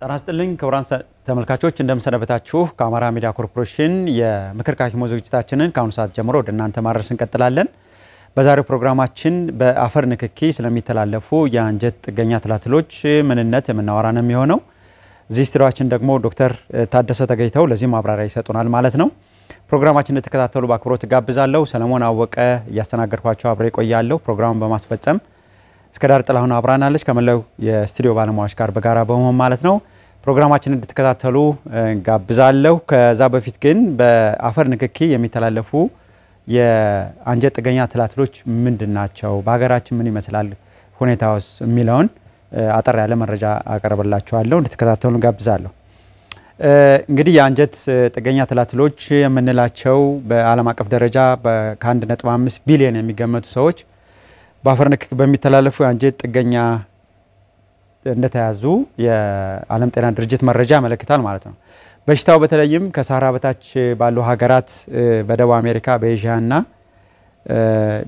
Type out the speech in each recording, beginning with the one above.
ጤና ይስጥልኝ ክቡራን ተመልካቾች እንደምሰነበታችሁ ከአማራ ሚዲያ ኮርፖሬሽን የምክር ካኪሞ ዝግጅታችንን ከአሁን ሰዓት ጀምሮ ወደ እናንተ ማድረስ እንቀጥላለን። በዛሬው ፕሮግራማችን በአፈር ንክኪ ስለሚተላለፉ የአንጀት ጥገኛ ትላትሎች ምንነት የምናወራ ነው የሚሆነው። እዚህ ስቱዲዮአችን ደግሞ ዶክተር ታደሰ ተገይተው ለዚህ ማብራሪያ ይሰጡናል ማለት ነው። ፕሮግራማችን እንድትከታተሉ በአክብሮት ጋብዛለሁ። ሰለሞን አወቀ ያስተናገድኳችሁ አብሬ ቆያለሁ። ፕሮግራሙን በማስፈጸም እስከዳር ጥላሁን አብራናለች ከመላው የስቱዲዮ ባለሙያዎች ጋር በጋራ በመሆን ማለት ነው። ፕሮግራማችንን እንድትከታተሉ ጋብዛለሁ። ከዛ በፊት ግን በአፈር ንክኪ የሚተላለፉ የአንጀት ጥገኛ ትላትሎች ምንድናቸው፣ በሀገራችን ምን ይመስላል ሁኔታውስ የሚለውን አጠር ያለ መረጃ አቀርብላችኋለሁ። እንድትከታተሉ ጋብዛለሁ። እንግዲህ የአንጀት ጥገኛ ትላትሎች የምንላቸው በዓለም አቀፍ ደረጃ ከ1.5 ቢሊዮን የሚገመቱ ሰዎች በአፈር ንክኪ በሚተላለፉ የአንጀት ጥገኛ እንደተያዙ የዓለም ጤና ድርጅት መረጃ ያመለክታል ማለት ነው። በሽታው በተለይም ከሳህራ በታች ባሉ ሀገራት በደቡብ አሜሪካ በኤዥያና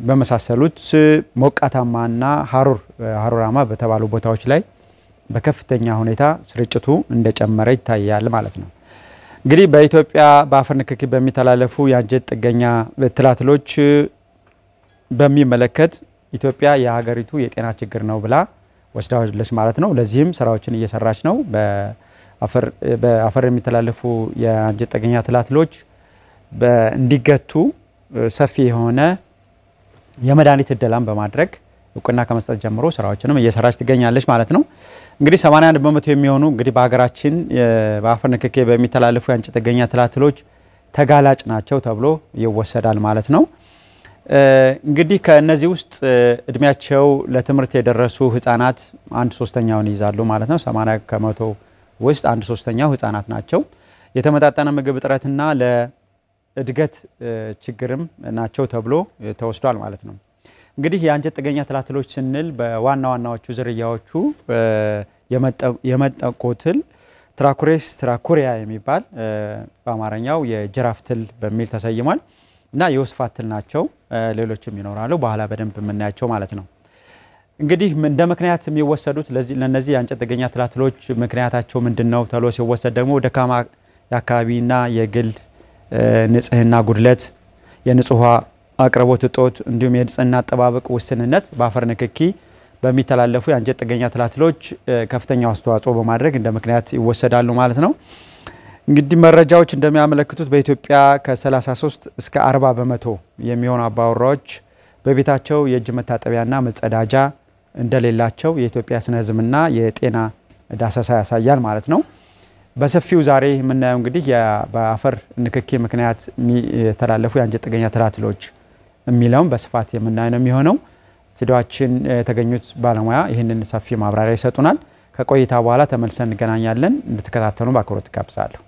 በመሳሰሉት ሞቃታማና ሀሩራማ በተባሉ ቦታዎች ላይ በከፍተኛ ሁኔታ ስርጭቱ እንደጨመረ ይታያል ማለት ነው። እንግዲህ በኢትዮጵያ በአፈር ንክኪ በሚተላለፉ የአንጀት ጥገኛ ትላትሎች በሚመለከት ኢትዮጵያ የሀገሪቱ የጤና ችግር ነው ብላ ወስዳለች ማለት ነው። ለዚህም ስራዎችን እየሰራች ነው። በአፈር የሚተላለፉ የአንጀት ጥገኛ ትላትሎች እንዲገቱ ሰፊ የሆነ የመድኃኒት እደላን በማድረግ እውቅና ከመስጠት ጀምሮ ስራዎችንም እየሰራች ትገኛለች ማለት ነው። እንግዲህ 81% የሚሆኑ እንግዲህ በሀገራችን በአፈር ንክኪ በሚተላለፉ የአንጀት ጥገኛ ትላትሎች ተጋላጭ ናቸው ተብሎ ይወሰዳል ማለት ነው። እንግዲህ ከነዚህ ውስጥ እድሜያቸው ለትምህርት የደረሱ ህፃናት 1/3ኛውን ይዛሉ ማለት ነው። 80% ውስጥ 1/3ኛው ህፃናት ናቸው። የተመጣጠነ ምግብ እጥረትና ለእድገት ችግርም ናቸው ተብሎ ተወስዷል ማለት ነው። እንግዲህ የአንጀት ጥገኛ ትላትሎች ስንል በዋና ዋናዎቹ ዝርያዎቹ የመጠቆ ትል ትራኩሬስ ትራኩሪያ የሚባል በአማርኛው የጅራፍ ትል በሚል ተሰይሟል እና የወስፋት ትል ናቸው። ሌሎችም ይኖራሉ በኋላ በደንብ የምናያቸው ማለት ነው። እንግዲህ እንደ ምክንያት የሚወሰዱት ለነዚህ የአንጀት ጥገኛ ትላትሎች ምክንያታቸው ምንድነው ተብሎ ሲወሰድ ደግሞ ደካማ የአካባቢና የግል ንጽህና ጉድለት፣ የንጹህ ውሃ አቅርቦት እጦት እንዲሁም የንጽህና አጠባበቅ ውስንነት በአፈር ንክኪ በሚተላለፉ የአንጀት ጥገኛ ትላትሎች ከፍተኛ አስተዋጽኦ በማድረግ እንደ ምክንያት ይወሰዳሉ ማለት ነው። እንግዲህ መረጃዎች እንደሚያመለክቱት በኢትዮጵያ ከ33 እስከ 40% የሚሆኑ አባወራዎች በቤታቸው የእጅ መታጠቢያና መጸዳጃ እንደሌላቸው የኢትዮጵያ ስነ ህዝብና የጤና ዳሰሳ ያሳያል ማለት ነው። በሰፊው ዛሬ የምናየው እንግዲህ በአፈር ንክኪ ምክንያት የተላለፉ የአንጀት ጥገኛ ትላትሎች የሚለውን በስፋት የምናየው ነው የሚሆነው። ስቱዲዮአችን የተገኙት ባለሙያ ይህንን ሰፊ ማብራሪያ ይሰጡናል። ከቆይታ በኋላ ተመልሰን እንገናኛለን። እንድትከታተሉ በአክብሮት ጋብዛለሁ።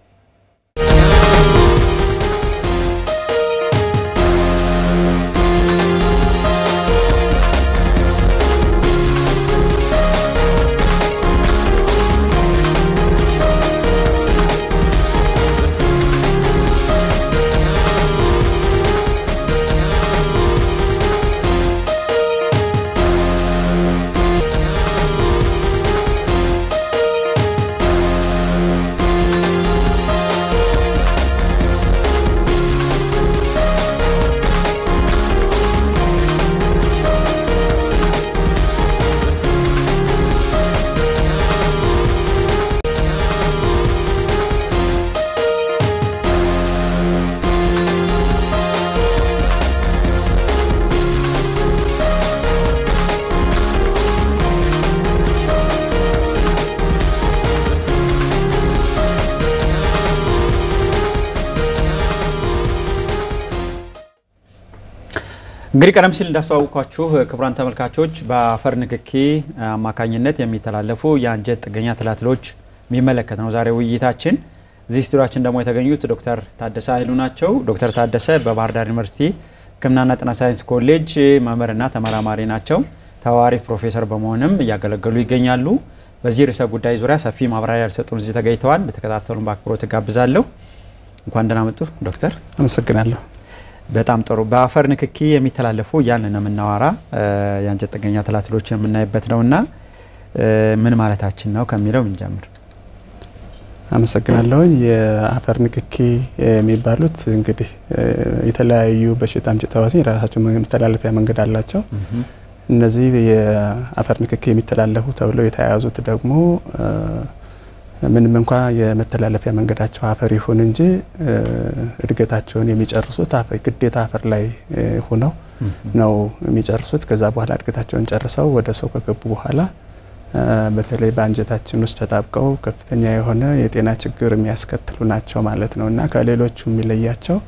እንግዲህ ቀደም ሲል እንዳስተዋወቅኳችሁ ክቡራን ተመልካቾች በአፈር ንክኪ አማካኝነት የሚተላለፉ የአንጀት ጥገኛ ትላትሎች የሚመለከት ነው ዛሬ ውይይታችን። እዚህ ስቱዲዮአችን ደግሞ የተገኙት ዶክተር ታደሰ ኃይሉ ናቸው። ዶክተር ታደሰ በባህር ዳር ዩኒቨርሲቲ ሕክምናና ጤና ሳይንስ ኮሌጅ መምህርና ተመራማሪ ናቸው። ተዋሪ ፕሮፌሰር በመሆንም እያገለገሉ ይገኛሉ። በዚህ ርዕሰ ጉዳይ ዙሪያ ሰፊ ማብራሪያ ያልሰጡን እዚህ ተገኝተዋል። በተከታተሉን በአክብሮት ጋብዛለሁ። እንኳን ደህና መጡ ዶክተር። አመሰግናለሁ። በጣም ጥሩ። በአፈር ንክኪ የሚተላለፉ ያንን ምናወራ የአንጀት ጥገኛ ትላትሎች የምናይበት ነውና ምን ማለታችን ነው ከሚለው እንጀምር። አመሰግናለሁ። የአፈር ንክኪ የሚባሉት እንግዲህ የተለያዩ በሽታ አምጪ ተዋሲያን የራሳቸው መተላለፊያ መንገድ አላቸው። እነዚህ የአፈር ንክኪ የሚተላለፉ ተብለው የተያያዙት ደግሞ ምንም እንኳን የመተላለፊያ መንገዳቸው አፈር ይሁን እንጂ እድገታቸውን የሚጨርሱት ግዴታ አፈር ላይ ሆነው ነው የሚጨርሱት። ከዛ በኋላ እድገታቸውን ጨርሰው ወደ ሰው ከገቡ በኋላ በተለይ በአንጀታችን ውስጥ ተጣብቀው ከፍተኛ የሆነ የጤና ችግር የሚያስከትሉ ናቸው ማለት ነውና ከሌሎቹ የሚለያቸው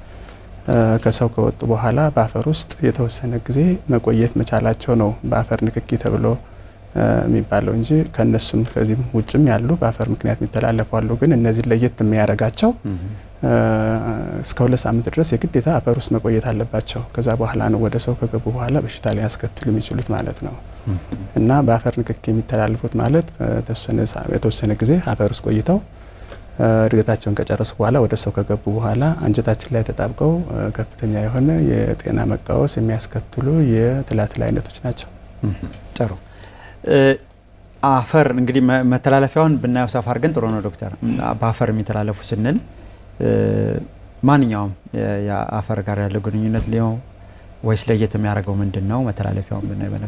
ከሰው ከወጡ በኋላ በአፈር ውስጥ የተወሰነ ጊዜ መቆየት መቻላቸው ነው በአፈር ንክኪ ተብሎ የሚባለው እንጂ ከነሱም ከዚህም ውጭም ያሉ በአፈር ምክንያት የሚተላለፉ አሉ። ግን እነዚህ ለየት የሚያረጋቸው እስከ 2 ሳምንት ድረስ የግዴታ አፈር ውስጥ መቆየት አለባቸው። ከዛ በኋላ ነው ወደ ሰው ከገቡ በኋላ በሽታ ሊያስከትሉ የሚችሉት ማለት ነው። እና በአፈር ንክኪ የሚተላለፉት ማለት የተወሰነ ጊዜ አፈር ውስጥ ቆይተው እድገታቸውን ከጨረሱ በኋላ ወደ ሰው ከገቡ በኋላ አንጀታችን ላይ ተጣብቀው ከፍተኛ የሆነ የጤና መቃወስ የሚያስከትሉ የትላትል አይነቶች ናቸው። ጥሩ አፈር እንግዲህ መተላለፊያውን ብናየው ሰፋ አድርገን ጥሩ ነው ዶክተር። በአፈር የሚተላለፉ ስንል ማንኛውም የአፈር ጋር ያለው ግንኙነት ሊሆን ወይስ ለየት የሚያደርገው ምንድነው? መተላለፊያውን ብናይ በለ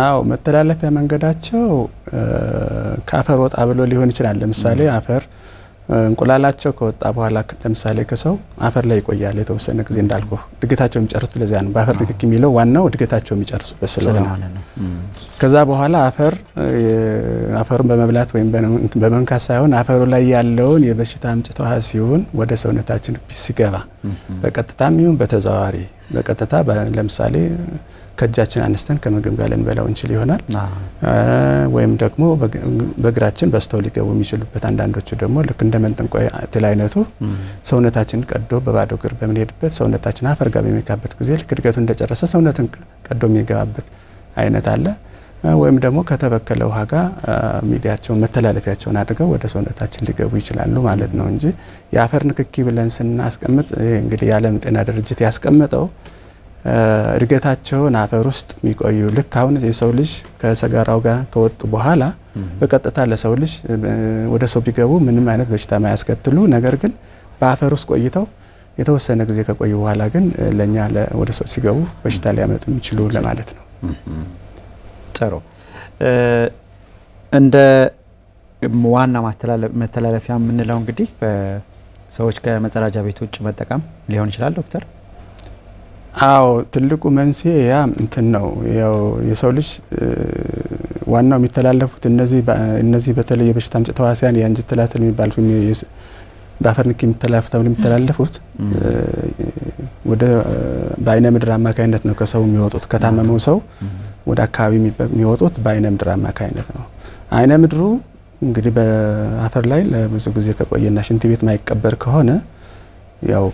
አው መተላለፊያ መንገዳቸው ከአፈር ወጣ ብሎ ሊሆን ይችላል። ለምሳሌ አፈር እንቁላላቸው ከወጣ በኋላ ለምሳሌ ከሰው አፈር ላይ ይቆያል የተወሰነ ጊዜ እንዳልኩ እድገታቸው የሚጨርሱት ለዚያ ነው። በአፈር ንክኪ የሚለው ዋናው እድገታቸው የሚጨርሱበት ስለሆነ ከዛ በኋላ አፈሩን በመብላት ወይም በመንካት ሳይሆን አፈሩ ላይ ያለውን የበሽታ አምጪ ተዋሲያን ወደ ሰውነታችን ሲገባ በቀጥታም ይሁን በተዘዋዋሪ በቀጥታ ለምሳሌ ከእጃችን አንስተን ከምግብ ጋር ልንበላው እንችል ይሆናል ወይም ደግሞ በእግራችን በስተው ሊገቡ የሚችሉበት አንዳንዶቹ ደግሞ ልክ እንደ መንጠንቆይ ትል አይነቱ ሰውነታችን ቀዶ በባዶ እግር በመሄድበት ሰውነታችን አፈር ጋር በሚካበት ጊዜ ልክ እድገቱ እንደጨረሰ ሰውነትን ቀዶ የሚገባበት አይነት አለ። ወይም ደግሞ ከተበከለ ውሃ ጋር ሚዲያቸውን መተላለፊያቸውን አድርገው ወደ ሰውነታችን ሊገቡ ይችላሉ ማለት ነው እንጂ የአፈር ንክኪ ብለን ስናስቀምጥ እንግዲህ የዓለም ጤና ድርጅት ያስቀመጠው እድገታቸውን አፈር ውስጥ የሚቆዩ ልክ አሁን የሰው ልጅ ከሰጋራው ጋር ከወጡ በኋላ በቀጥታ ለሰው ልጅ ወደ ሰው ቢገቡ ምንም አይነት በሽታ ማያስከትሉ ነገር ግን በአፈር ውስጥ ቆይተው የተወሰነ ጊዜ ከቆዩ በኋላ ግን ለኛ ወደ ሰው ሲገቡ በሽታ ሊያመጡ የሚችሉ ለማለት ነው። ጥሩ እንደ ዋና መተላለፊያ የምንለው እንግዲህ በሰዎች ከመጸዳጃ ቤት ውጭ መጠቀም ሊሆን ይችላል ዶክተር? አው ትልቁ መንስኤ ያ እንትን ነው ያው የሰው ልጅ ዋናው የሚተላለፉት እነዚህ በተለይ የበሽታ አምጪ ተዋሲያን የአንጀት ትላትል የሚባሉት በአፈር ንክኪ የሚተላለፉት ወደ በአይነ ምድር አማካይነት ነው ከሰው የሚወጡት ከታመመው ሰው ወደ አካባቢ የሚወጡት በአይነ ምድር አማካይነት ነው። አይነ ምድሩ እንግዲህ በአፈር ላይ ለብዙ ጊዜ ከቆየና ሽንት ቤት ማይቀበር ከሆነ ያው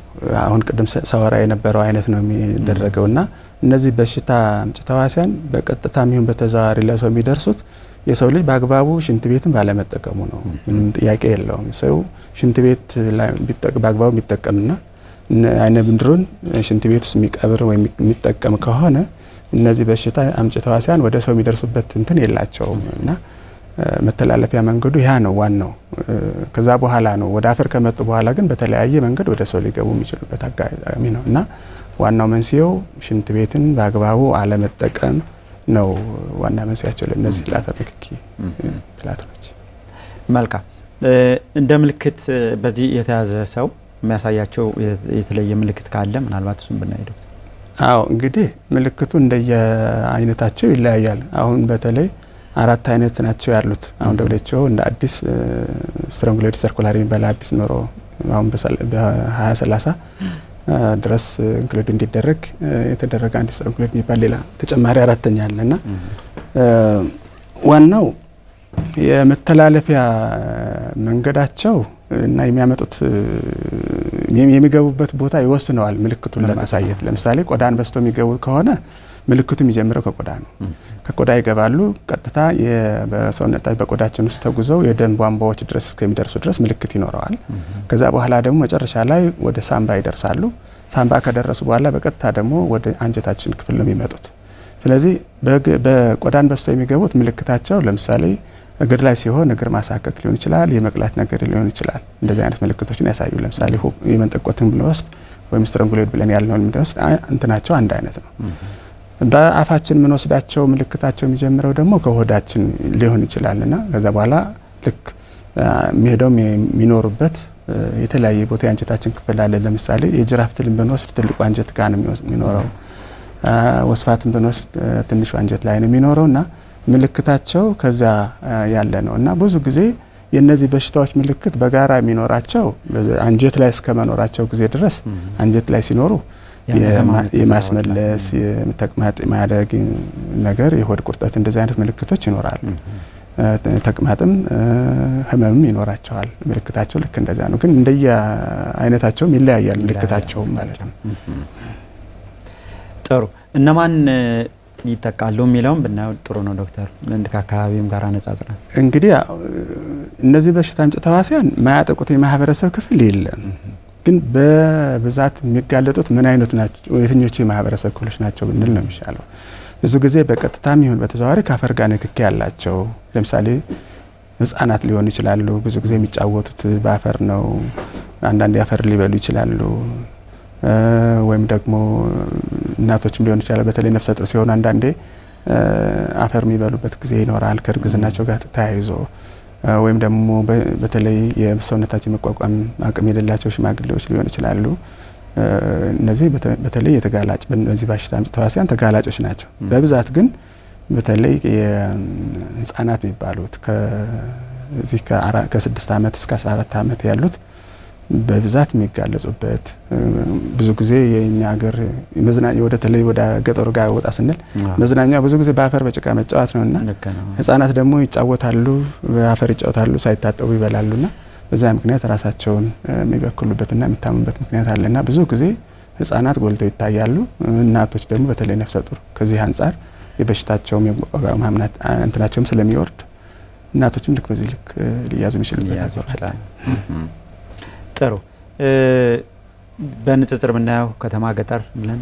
አሁን ቀደም ሰዋራ የነበረው አይነት ነው የሚደረገውና እነዚህ በሽታ አምጪ ተዋሲያን በቀጥታም ይሁን በተዘዋዋሪ ለሰው የሚደርሱት የሰው ልጅ በአግባቡ ሽንት ቤትን ባለመጠቀሙ ነው። ምንም ጥያቄ የለውም። ሰው ሽንት ቤት ላይ በአግባቡ የሚጠቀምና አይነ ምድሩን ሽንት ቤት ውስጥ የሚቀብር ወይ የሚጠቀም ከሆነ እነዚህ በሽታ አምጪ ተዋሲያን ወደ ሰው የሚደርሱበት እንትን የላቸውም እና መተላለፊያ መንገዱ ያ ነው ዋናው። ከዛ በኋላ ነው ወደ አፈር ከመጡ በኋላ ግን በተለያየ መንገድ ወደ ሰው ሊገቡ የሚችሉበት አጋጣሚ ነውና ዋናው መንስኤው ሽንት ቤትን በአግባቡ አለመጠቀም ነው ዋና መንስኤያቸው ለነዚህ ለአፈር ንክኪ ትላትሎች። መልካም እንደ ምልክት በዚህ የተያዘ ሰው የሚያሳያቸው የተለየ ምልክት ካለ ምናልባት እሱን ብናይ ዶክተር? አው እንግዲህ ምልክቱ እንደየ አይነታቸው ይለያያል። አሁን በተለይ 4 አይነት ናቸው ያሉት። አሁን WHO እንደ አዲስ ስትራንጉሌት ሰርኩላር የሚባል አዲስ ኖሮ አሁን በ2030 ድረስ ኢንክሉድ እንዲደረግ የተደረገ አንድ ስትራንጉሌት የሚባል ሌላ ተጨማሪ 4ኛ አለና ዋናው የመተላለፊያ መንገዳቸው እና የሚያመጡት የሚገቡበት ቦታ ይወስነዋል ምልክቱን ለማሳየት። ለምሳሌ ቆዳን በስተው የሚገቡ ከሆነ ምልክቱ የሚጀምረው ከቆዳ ነው። ከቆዳ ይገባሉ ቀጥታ በሰውነታችን በቆዳችን ውስጥ ተጉዘው የደም ቧንቧዎች ድረስ እስከሚደርሱ ድረስ ምልክት ይኖረዋል። ከዛ በኋላ ደግሞ መጨረሻ ላይ ወደ ሳምባ ይደርሳሉ። ሳምባ ከደረሱ በኋላ በቀጥታ ደግሞ ወደ አንጀታችን ክፍል ነው የሚመጡት። ስለዚህ በቆዳን በስተው የሚገቡት ምልክታቸው ለምሳሌ እግር ላይ ሲሆን እግር ማሳከክ ሊሆን ይችላል የመቅላት ነገር ሊሆን ይችላል እንደዚህ አይነት ምልክቶችን ያሳዩ ለምሳሌ የመንጠቆትን ብንወስድ ወይም ስትራንጉሌት ብለን ያልነውን ምንድነው እንትናቸው አንድ አይነት ነው በአፋችን ምን ወስዳቸው ምልክታቸው የሚጀምረው ደግሞ ከሆዳችን ሊሆን ይችላልና ከዛ በኋላ ልክ የሚሄደው የሚኖርበት የተለያየ ቦታ አንጀታችን ክፍል አለ ለምሳሌ የጅራፍ ትልን ብንወስድ ትልቁ አንጀት ጋር ነው የሚኖረው ወስፋትን ብንወስድ ትንሹ አንጀት ላይ ነው የሚኖረውና ምልክታቸው ከዛ ያለ ነውና ብዙ ጊዜ የነዚህ በሽታዎች ምልክት በጋራ የሚኖራቸው አንጀት ላይ እስከመኖራቸው ጊዜ ድረስ አንጀት ላይ ሲኖሩ የማስመለስ የተቅማጥ ማደግ ነገር የሆድ ቁርጠት እንደዚህ አይነት ምልክቶች ይኖራሉ ተቅማጥም ህመምም ይኖራቸዋል ምልክታቸው ልክ እንደዛ ነው ግን እንደየ አይነታቸው ይለያያል ምልክታቸው ማለት ነው ጥሩ እነማን ይተካሉ የሚለውን ብናው ጥሩ ነው ዶክተር እንደ አካባቢም ጋር አነጻጽረን እንግዲህ እነዚህ በሽታ አምጪ ተዋሲያን ማያጠቁት የማህበረሰብ ክፍል የለም ግን በብዛት የሚጋለጡት ምን አይነት ናቸው የትኞቹ የማህበረሰብ ክፍሎች ናቸው ብንል ነው የሚሻለው ብዙ ጊዜ በቀጥታም ይሁን በተዘዋዋሪ ካፈር ጋር ንክኪ ያላቸው ለምሳሌ ህፃናት ሊሆኑ ይችላሉ ብዙ ጊዜ የሚጫወቱት በአፈር ነው አንዳንድ ያፈር ሊበሉ ይችላሉ ወይም ደግሞ እናቶችም ሊሆን ይችላል በተለይ ነፍሰ ጡር ሲሆን አንዳንዴ አፈር የሚበሉበት ጊዜ ይኖራል ከርግዝናቸው ጋር ተያይዞ ወይም ደግሞ በተለይ የሰውነታችን መቋቋም አቅም የሌላቸው ሽማግሌዎች ሊሆኑ ይችላሉ እነዚህ በተለይ የተጋላጭ በዚህ በሽታ አምጪ ተዋሲያን ተጋላጮች ናቸው በብዛት ግን በተለይ የህፃናት የሚባሉት ከዚህ ከ6 አመት እስከ 14 አመት ያሉት በብዛት የሚጋለጹበት ብዙ ጊዜ የኛ ሀገር መዝናኛ ወደ ተለይ ወደ ገጠሩ ጋር ወጣ ስንል መዝናኛው ብዙ ጊዜ በአፈር በጭቃ መጫወት ነውና ህፃናት ደግሞ ይጫወታሉ በአፈር ይጫወታሉ ሳይታጠቡ ይበላሉና በዛ ምክንያት ራሳቸውን የሚበክሉበትና የሚታመሙበት ምክንያት አለና ብዙ ጊዜ ህፃናት ጎልተው ይታያሉ እናቶች ደግሞ በተለይ ነፍሰ ጡር ከዚህ አንፃር የበሽታቸው ማምናት እንትናቸውም ስለሚወርድ እናቶችም ልክ በዚህ ልክ ሊያዙ ይችላሉ ጥሩ በንጽጽር ብናየው ከተማ ገጠር ብለን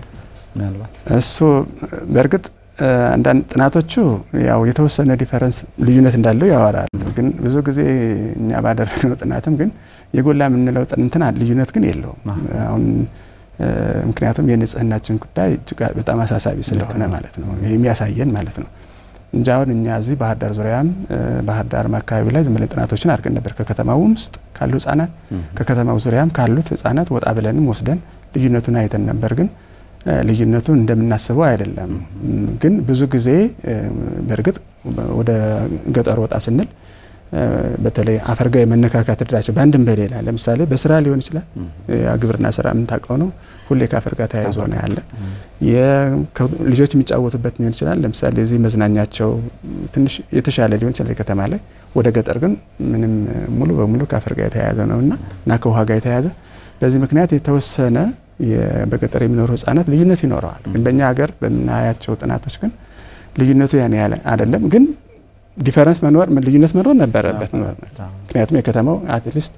ምናልባት እሱ በርግጥ አንዳንድ ጥናቶቹ ያው የተወሰነ ዲፈረንስ ልዩነት እንዳለው ያወራሉ ግን ብዙ ጊዜ እኛ ባደረግነው ጥናትም ግን የጎላ ምንለው እንትና ልዩነት ግን የለውም አሁን ምክንያቱም የንጽህናችን ጉዳይ በጣም አሳሳቢ ስለሆነ ማለት ነው ይሄ የሚያሳየን ማለት ነው እንጂ አሁን እኛ እዚህ ባህር ዳር ዙሪያም ባህር ዳር አካባቢ ላይ ዘመን ጥናቶችን አድርገን ነበር ከከተማው ውስጥ ካሉ ህፃናት ከከተማው ዙሪያም ካሉት ህፃናት ወጣ ብለንም ወስደን ልዩነቱን አይተን ነበር ግን ልዩነቱ እንደምናስበው አይደለም ግን ብዙ ጊዜ በርግጥ ወደ ገጠር ወጣ ስንል በተለይ አፈር ጋር የመነካካት እድላቸው በአንድም በሌላ ለምሳሌ በስራ ሊሆን ይችላል የግብርና ስራ ምን ታቀው ነው ሁሌ ካፈር ጋር ተያይዞ ነው ያለ ልጆች የሚጫወቱበት ሊሆን ይችላል ለምሳሌ እዚህ መዝናኛቸው ትንሽ የተሻለ ሊሆን ይችላል ከተማ ላይ ወደ ገጠር ግን ምንም ሙሉ በሙሉ ካፈር ጋር የተያያዘ ነውና ከውሃ ጋር የተያያዘ በዚህ ምክንያት የተወሰነ በገጠር የሚኖሩ ህፃናት ልዩነት ይኖራል ግን በእኛ ሀገር በእናያቸው ጥናቶች ግን ልዩነቱ ያን ያለ አይደለም ግን ዲፈረንስ መኖር ልዩነት መኖር ነበረበት ምክንያቱም የከተማው አትሊስት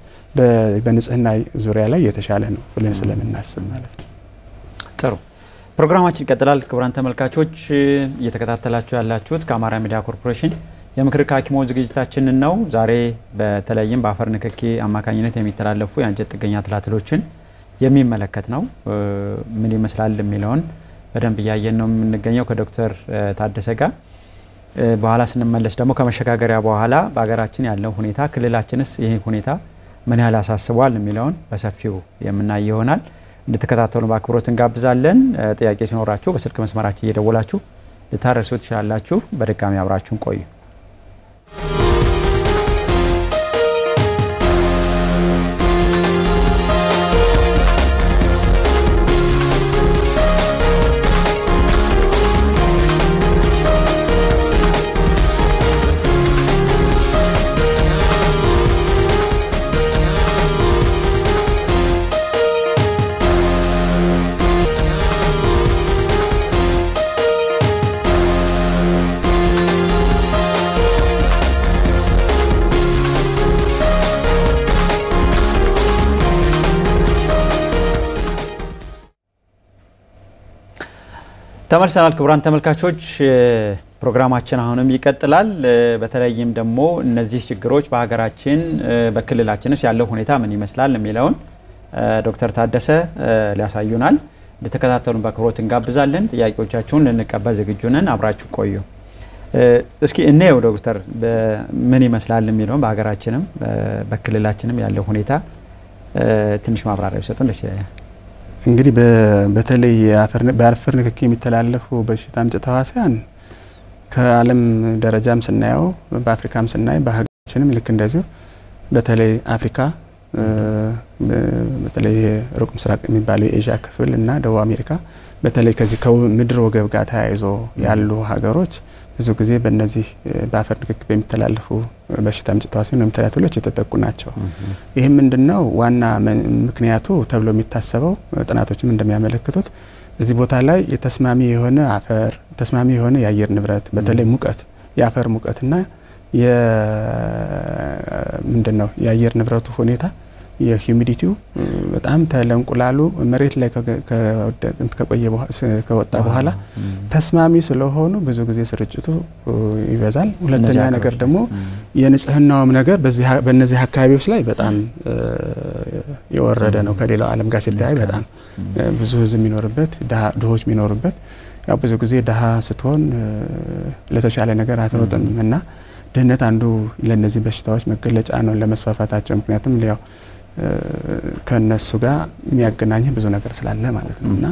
በንጽህና ዙሪያ ላይ የተሻለ ነው ብለን ስለምናስብ ማለት ነው ጥሩ ፕሮግራማችን ይቀጥላል ክቡራን ተመልካቾች እየተከታተላችሁ ያላችሁት ከአማራ ሚዲያ ኮርፖሬሽን የምክር ሐኪሞች ዝግጅታችንን ነው ዛሬ በተለይም በአፈር ንክኪ አማካኝነት የሚተላለፉ የአንጀት ጥገኛ ትላትሎችን የሚመለከት ነው ምን ይመስላል የሚለውን በደንብ ያየን ነው የምንገኘው ከዶክተር ታደሰ ጋር በኋላ ስንመለስ ደግሞ ከመሸጋገሪያ በኋላ በአገራችን ያለው ሁኔታ ክልላችንስ ይሄ ሁኔታ ምን ያህል አሳስቧል የሚለውን በሰፊው የምናይ ይሆናል እንድትከታተሉ በአክብሮት እንጋብዛለን ጥያቄ ሲኖራችሁ በስልክ መስመራችን እየደወላችሁ ልታረሱ ትችላላችሁ በድጋሚ አብራችሁን ቆዩ ተመልሰናል ክቡራን ተመልካቾች ፕሮግራማችን አሁንም ይቀጥላል በተለይም ደግሞ እነዚህ ችግሮች በሀገራችን በክልላችንስ ያለው ሁኔታ ምን ይመስላል የሚለውን ዶክተር ታደሰ ሊያሳዩናል ለተከታተሉን በአክብሮት እንጋብዛለን ጥያቄዎቻችሁን ልንቀበል ዝግጁ ነን አብራችሁ ቆዩ እስኪ እኔው ዶክተር ምን ይመስላል የሚለውን በሀገራችንም በክልላችንም ያለው ሁኔታ ትንሽ ማብራሪያ ይሰጡን ደስ ይላል እንግዲህ በተለይ በአፈር ንክኪ የሚተላለፉ በሽታ አምጪ ተዋሲያን ከዓለም ደረጃም ስናየው በአፍሪካም ስናይ በሀገራችንም ልክ እንደዚሁ በተለይ አፍሪካ በተለይ ሩቅ ምስራቅ የሚባለው የኤዥያ ክፍል እና ደቡብ አሜሪካ በተለይ ከዚህ ከምድር ወገብ ጋር ተያይዞ ያሉ ሀገሮች ብዙ ጊዜ በእነዚህ በአፈር ንክኪ በሚተላለፉ በሽታ አምጪ ተዋሲያን ወይም ተላላፊዎች የተጠቁ ናቸው ይሄ ምንድነው ዋና ምክንያቱ ተብሎ የሚታሰበው ጥናቶችም እንደሚያመለክቱት እዚህ ቦታ ላይ የተስማሚ የሆነ አፈር ተስማሚ የሆነ የአየር ንብረት በተለይ ሙቀት የአፈር ሙቀትና ምንድነው የአየር ንብረቱ ሁኔታ የሂዩሚዲቲው በጣም ተለንቁላሉ መሬት ላይ ከወጣ በኋላ ተስማሚ ስለሆኑ ብዙ ጊዜ ስርጭቱ ይበዛል ሁለተኛ ነገር ደግሞ የንጽህናውም ነገር በእነዚህ አካባቢዎች ላይ በጣም የወረደ ነው ከሌላው ዓለም ጋር ሲታይ በጣም ብዙ ህዝብ የሚኖርበት ድሆች የሚኖርበት ያው ብዙ ጊዜ ደሃ ስትሆን ለተሻለ ነገር አትሮጥም እና ድህነት አንዱ ለነዚህ በሽታዎች መገለጫ ነው ለመስፋፋታቸው ምክንያቱም ያው ከነሱ ጋር የሚያገናኝ ብዙ ነገር ስላለ ማለት ነውና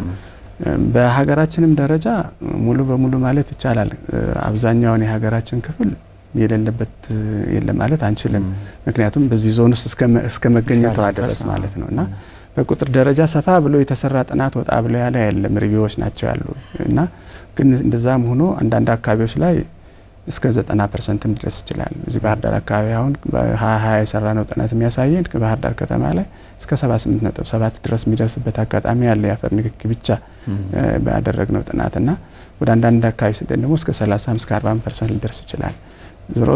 በሀገራችንም ደረጃ ሙሉ በሙሉ ማለት ይቻላል አብዛኛውን የሀገራችን ክፍል የሌለበት የለም ማለት አንችልም ምክንያቱም በዚህ ዞን ውስጥ እስከ መገኘቱ አድረስ ማለት ነውና በቁጥር ደረጃ ሰፋ ብሎ የተሰራ ጥናት ወጣ ብሎ ያለ አይደለም ሪቪዎች ናቸው ያሉ እና ግን እንደዛም ሆኖ አንዳንድ አካባቢዎች ላይ እስከ 90% ድረስ ይችላል እዚህ ባህር ዳር አካባቢ አሁን በ2020 የሰራነው ጥናት የሚያሳየን ከባህር ዳር ከተማ ላይ እስከ 78.7 ድረስ የሚደርስበት አጋጣሚ ያለ የአፈር ንክኪ ብቻ ባደረግነው ጥናትና ወደ አንዳንድ አካባቢ ሲደን ደግሞ እስከ 30 እስከ 40% ሊደርስ ይችላል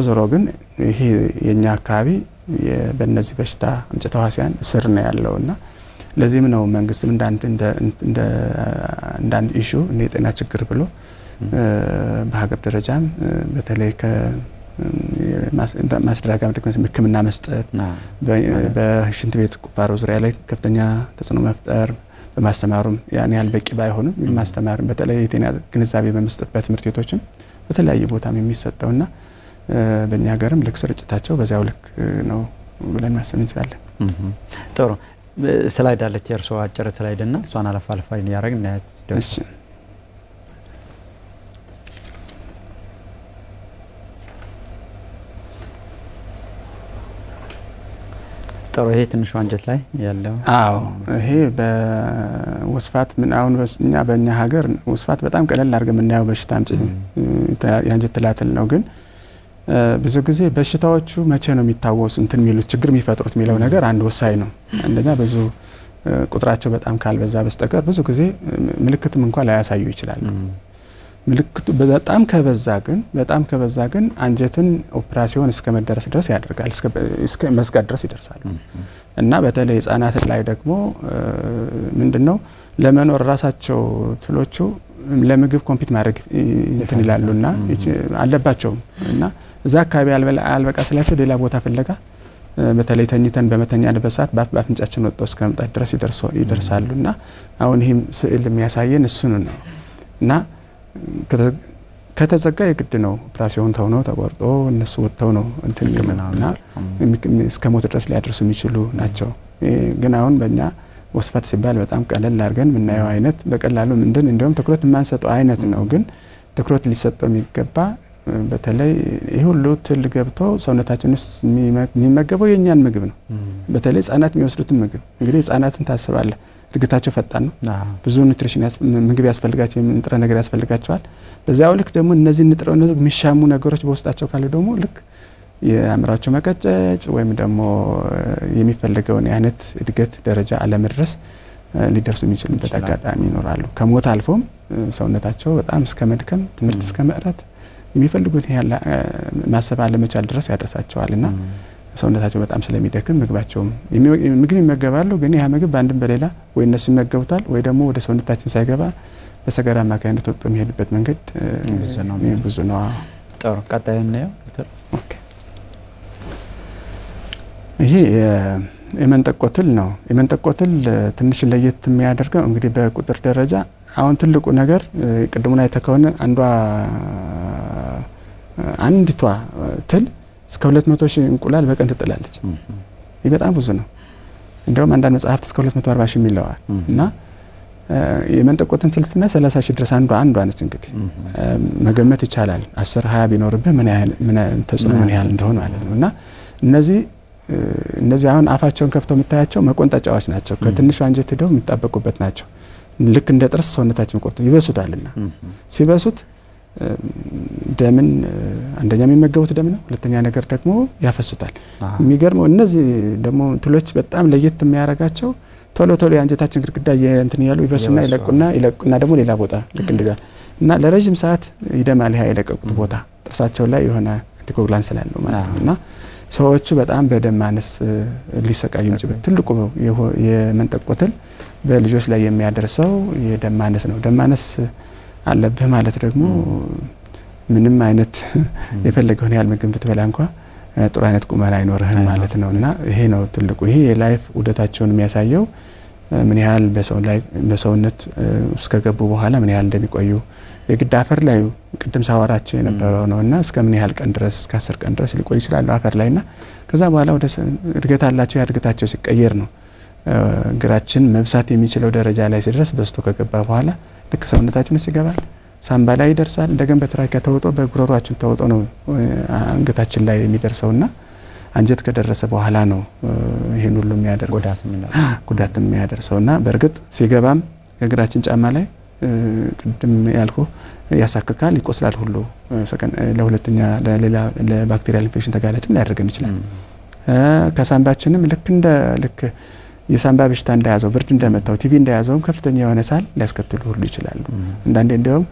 ዞሮ ግን ይሄ የኛ አካባቢ በእነዚህ በሽታ አምጪ ተዋሲያን ስር ነው ያለውና ለዚህም ነው መንግስትም እንዳንድ ኢሹ የጤና ችግር ብሎ በሀገር ደረጃም በተለይ ከማስደራጋ ህክምና መስጠት በሽንት ቤት ቁፋሮ ዙሪያ ላይ ከፍተኛ ተጽዕኖ መፍጠር በማስተማሩም ያን ያህል በቂ ባይሆንም ማስተማር በተለይ የጤና ግንዛቤ በመስጠት በትምህርት ቤቶችም በተለያየ ቦታም የሚሰጠውና በእኛ ሀገርም ልክ ስርጭታቸው በዛው ልክ ነው ብለን ማሰብ እንችላለን ጥሩ ስላይድ አለች የርሶ አጭር ስላይድና እሷን አለፋልፋ ያረግና እሺ ጥሩ ይሄ ትንሽ አንጀት ላይ ያለው አዎ ይሄ በወስፋት ምን አሁን እኛ በእኛ ሀገር ወስፋት በጣም ቀለል አድርገን የምናየው በሽታ አምጪ የአንጀት ትላትል ነው ግን ብዙ ጊዜ በሽታዎቹ መቼ ነው የሚታወሱ እንትን የሚሉት ችግር የሚፈጥሩት የሚለው ነገር አንድ ወሳኝ ነው አንደኛ ብዙ ቁጥራቸው በጣም ካልበዛ በስተቀር ብዙ ጊዜ ምልክትም እንኳን ላያሳዩ ይችላል ምልክቱ በጣም ከበዛ ግን አንጀትን ኦፕራሲዮን እስከ መደረስ ድረስ ያደርጋል እስከ መስጋት ድረስ ይደርሳሉ እና በተለይ ህፃናት ላይ ደግሞ ምንድነው ለመኖር ራሳቸው ትሎቹ ለምግብ ኮምፒት ማድረግ እንትን ይላሉና አለባቸው እና እዛ አካባቢ አልበቃ ስላቸው ሌላ ቦታ ፍለጋ በተለይ ተኝተን በመተኛበት ሰዓት በአፍንጫችን ወጥቶ እስከ መምጣት ድረስ ይደርሳሉና አሁን ይሄም ስዕል የሚያሳየን እሱ ነው እና ከተዘጋ የግድ ነው ኦፕራሲዮን ተውኖ ተቆርጦ እነሱ ወጥተው ነው እንትን ግመናውና እስከ ሞት ድረስ ሊያደርሱ የሚችሉ ናቸው ግን አሁን በእኛ ወስፋት ሲባል በጣም ቀለል አድርገን ምናየው አይነት በቀላሉ እንደውም ትኩረት ማንሰጠው አይነት ነው ግን ትኩረት ሊሰጠው የሚገባ በተለይ ይሄ ሁሉ ትል ገብቶ ሰውነታችን ውስጥ የሚመገበው የኛን ምግብ ነው በተለይ ህፃናት የሚወስዱት ምግብ እንግዲህ ህፃናትን ታስባለ እድገታቸው ፈጣን ነው ብዙ ኒውትሪሽን ምግብ ያስፈልጋቸው ንጥረ ነገር ያስፈልጋቸዋል በዛው ልክ ደግሞ እነዚህ ንጥረ ነገር የሚሻሙ ነገሮች በውስጣቸው ካለ ደግሞ ልክ የአምራቸው መቀጨጭ ወይም ደግሞ የሚፈልገውን አይነት እድገት ደረጃ አለመድረስ ሊደርሱ የሚችሉበት አጋጣሚ ይኖራሉ ከሞት አልፎም ሰውነታቸው በጣም እስከ መድከም ትምህርት እስከ መቅረት የሚፈልጉት ያለ ማሰብ አለመቻል ድረስ ያደርሳቸዋልና ሰውነታቸው በጣም ስለሚደክም ምግባቸው ምግብ ይመገባሉ ግን ያ ምግብ አንድም በሌላ ወይ እነሱ ይመገቡታል ወይ ደግሞ ወደ ሰውነታችን ሳይገባ በሰገራ አማካኝነት ወጥቶ የሚሄድበት መንገድ ብዙ ነው። ጥሩ ቀጣይ ነው። ኦኬ ይሄ የመንጠቆ ትል ነው። የመንጠቆ ትል ትንሽ ለየት የሚያደርገው እንግዲህ በቁጥር ደረጃ አሁን ትልቁ ነገር ቅድሙና የተከወነ አንዲቷ ትል እስከ 200,000 እንቁላል በቀን ትጥላለች። ይህ በጣም ብዙ ነው። እንደውም አንዳንድ መጽሐፍት እስከ 240,000 ይለዋል እና የመንጠቆ ትል 30,000 ድረስ አንዷ ነች። እንግዲህ መገመት ይቻላል 10 20 ቢኖርብህ ምን ተጽዕኖ ምን ያህል እንደሆነ ማለት ነው። እና እነዚህ አሁን አፋቸውን ከፍተው የምታያቸው መቆንጠጫዎች ናቸው። ከትንሹ አንጀት ሄደው የሚጣበቁበት ናቸው። ልክ እንደ ጥርስ ሰውነታችን ቆርጦ ይበሱታልና ሲበሱት ደምን አንደኛ የሚመገቡት ደም ነው። ሁለተኛ ነገር ደግሞ ያፈሱታል። የሚገርመው እነዚህ ደግሞ ትሎች በጣም ለየት የሚያረጋቸው ቶሎ የአንጀታችን ግድግዳ እንትን ያሉ ይበሱና ይለቁና ደግሞ ሌላ ቦታ ልክ እንደዛ እና ለረጅም ሰዓት ይደማል። ይሄ የለቀቁት ቦታ ጥርሳቸው ላይ የሆነ አንቲኮግላንስ ስላለው ማለት ነውና ሰዎቹ በጣም በደም ማነስ ሊሰቃዩ ይችላሉ። ትልቁ የመንጠቆ ትል በልጆች ላይ የሚያደርሰው የደም ማነስ ነው። ደም ማነስ አለብህ ማለት ደግሞ ምንም አይነት የፈለገውን ያህል ምግብ ብትበላ እንኳን ጥሩ አይነት ቁመና አይኖርህም ማለት ነውና ይሄ ነው ትልቁ። ይሄ የላይፍ ዑደታቸውን የሚያሳየው ምን ያህል በሰውነት እስከ ገቡ በኋላ ምን ያህል እንደሚቆዩ የግድ አፈር ላይ ቅድም ሳወራቸው የነበረው ነውና እስከ ምን ያህል ቀን ድረስ እስከ 10 ቀን ድረስ ሊቆዩ ይችላሉ አፈር ላይና ከዛ በኋላ ወደ እድገት አላቸው። ያድገታቸው ሲቀየር ነው እግራችን መብሳት የሚችለው ደረጃ ላይ ሲደርስ በስቶ ከገባ በኋላ ልክ ሰውነታችን ሲገባል ሳምባ ላይ ይደርሳል። እንደገና በትራኪያ ተወጦ በጉሮሮአችን ተወጦ ነው አንገታችን ላይ የሚደርሰውና አንጀት ከደረሰ በኋላ ነው ይሄን ሁሉ የሚያደርገው ጉዳት የሚያደርሰውና በእርግጥ ሲገባም እግራችን ጫማ ላይ ቅድም ያልኩ ያሳክካል፣ ይቆስላል ሁሉ ለሁለተኛ ለሌላ ለባክቴሪያል ኢንፌክሽን ተጋላጭም ሊያደርገን ይችላል። ከሳምባችንም ልክ የሳምባ በሽታ እንዳያዘው ብርድ እንደመታው ቲቪ እንዳያዘው ከፍተኛ የሆነ ሳል ሊያስከትሉ ሁሉ ይችላሉ። አንዳንዴ እንደውም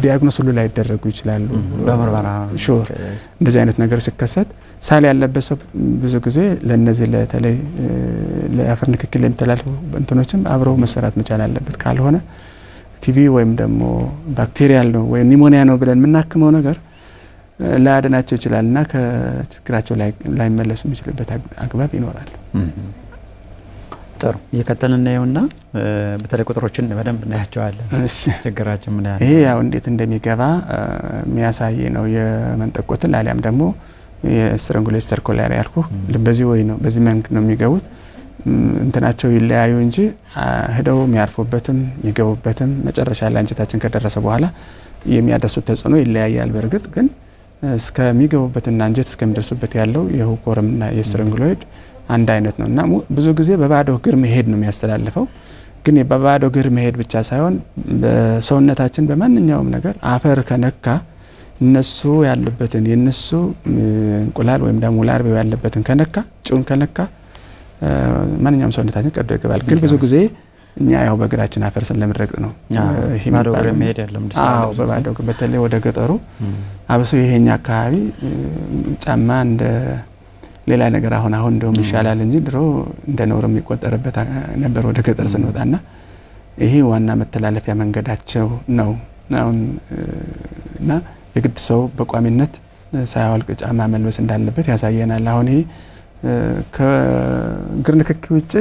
ዲያግኖስ ሁሉ ላይ ይደረጉ ይችላሉ በመርመራ ሹር እንደዚህ አይነት ነገር ሲከሰት ሳል ያለበት ሰው ብዙ ጊዜ ለነዚህ ለተለይ ለአፈር ንክኪ ለሚተላለፉ እንትኖችም አብረው መሰራት መቻል አለበት። ካልሆነ ቲቪ ወይም ደግሞ ባክቴሪያል ነው ወይም ኒሞኒያ ነው ብለን የምናክመው ነገር ላያድናቸው ይችላልና ከችግራቸው ላይ መለስ የሚችልበት አግባብ ይኖራል። ጥሩ የከተልን ነውና በተለይ ቁጥሮችን በደንብ እናያቸዋለን። ችግራችን ምን ያህል ይሄ ያው እንዴት እንደሚገባ የሚያሳይ ነው። የመንጠቆ ትል አሊያም ደግሞ የስትራንጉሌት ሰርኩላር ያልኩ በዚህ ወይ ነው በዚህ መንገድ ነው የሚገቡት። እንትናቸው ይለያዩ እንጂ ሄደው የሚያርፉበትም የሚገቡበትም መጨረሻ ላይ አንጀታችን ከደረሰ በኋላ የሚያደርሱት ተጽዕኖ ይለያያል። በእርግጥ ግን እስከሚገቡበትና አንጀት እስከሚደርሱበት ያለው የሁኮርምና የስትራንጉሌት አንድ አይነት ነውና ብዙ ጊዜ በባዶ እግር መሄድ ነው የሚያስተላልፈው። ግን በባዶ እግር መሄድ ብቻ ሳይሆን በሰውነታችን በማንኛውም ነገር አፈር ከነካ እነሱ ያሉበትን የነሱ እንቁላል ወይም ደግሞ ላርቤው ያለበትን ከነካ ጭውን ከነካ ማንኛውም ሰውነታችን ቀዶ ይገባል። ግን ብዙ ጊዜ እኛ ያው በእግራችን አፈር ስለምንረግጥ ነው ይሄ ባዶ መሄድ ያለም አዎ በባዶ በተለይ ወደ ገጠሩ አብሶ ይሄኛ አካባቢ ጫማ እንደ ሌላ ነገር አሁን እንደውም ይሻላል እንጂ ድሮ እንደ ኖርም ይቆጠርበት ነበር ወደ ገጠር ስንወጣና ይሄ ዋና መተላለፊያ መንገዳቸው ነው እና የግድ ሰው በቋሚነት ሳያወልቅ ጫማ መልበስ እንዳለበት ያሳየናል። አሁን ይሄ ከእግር ንክኪ ውጭ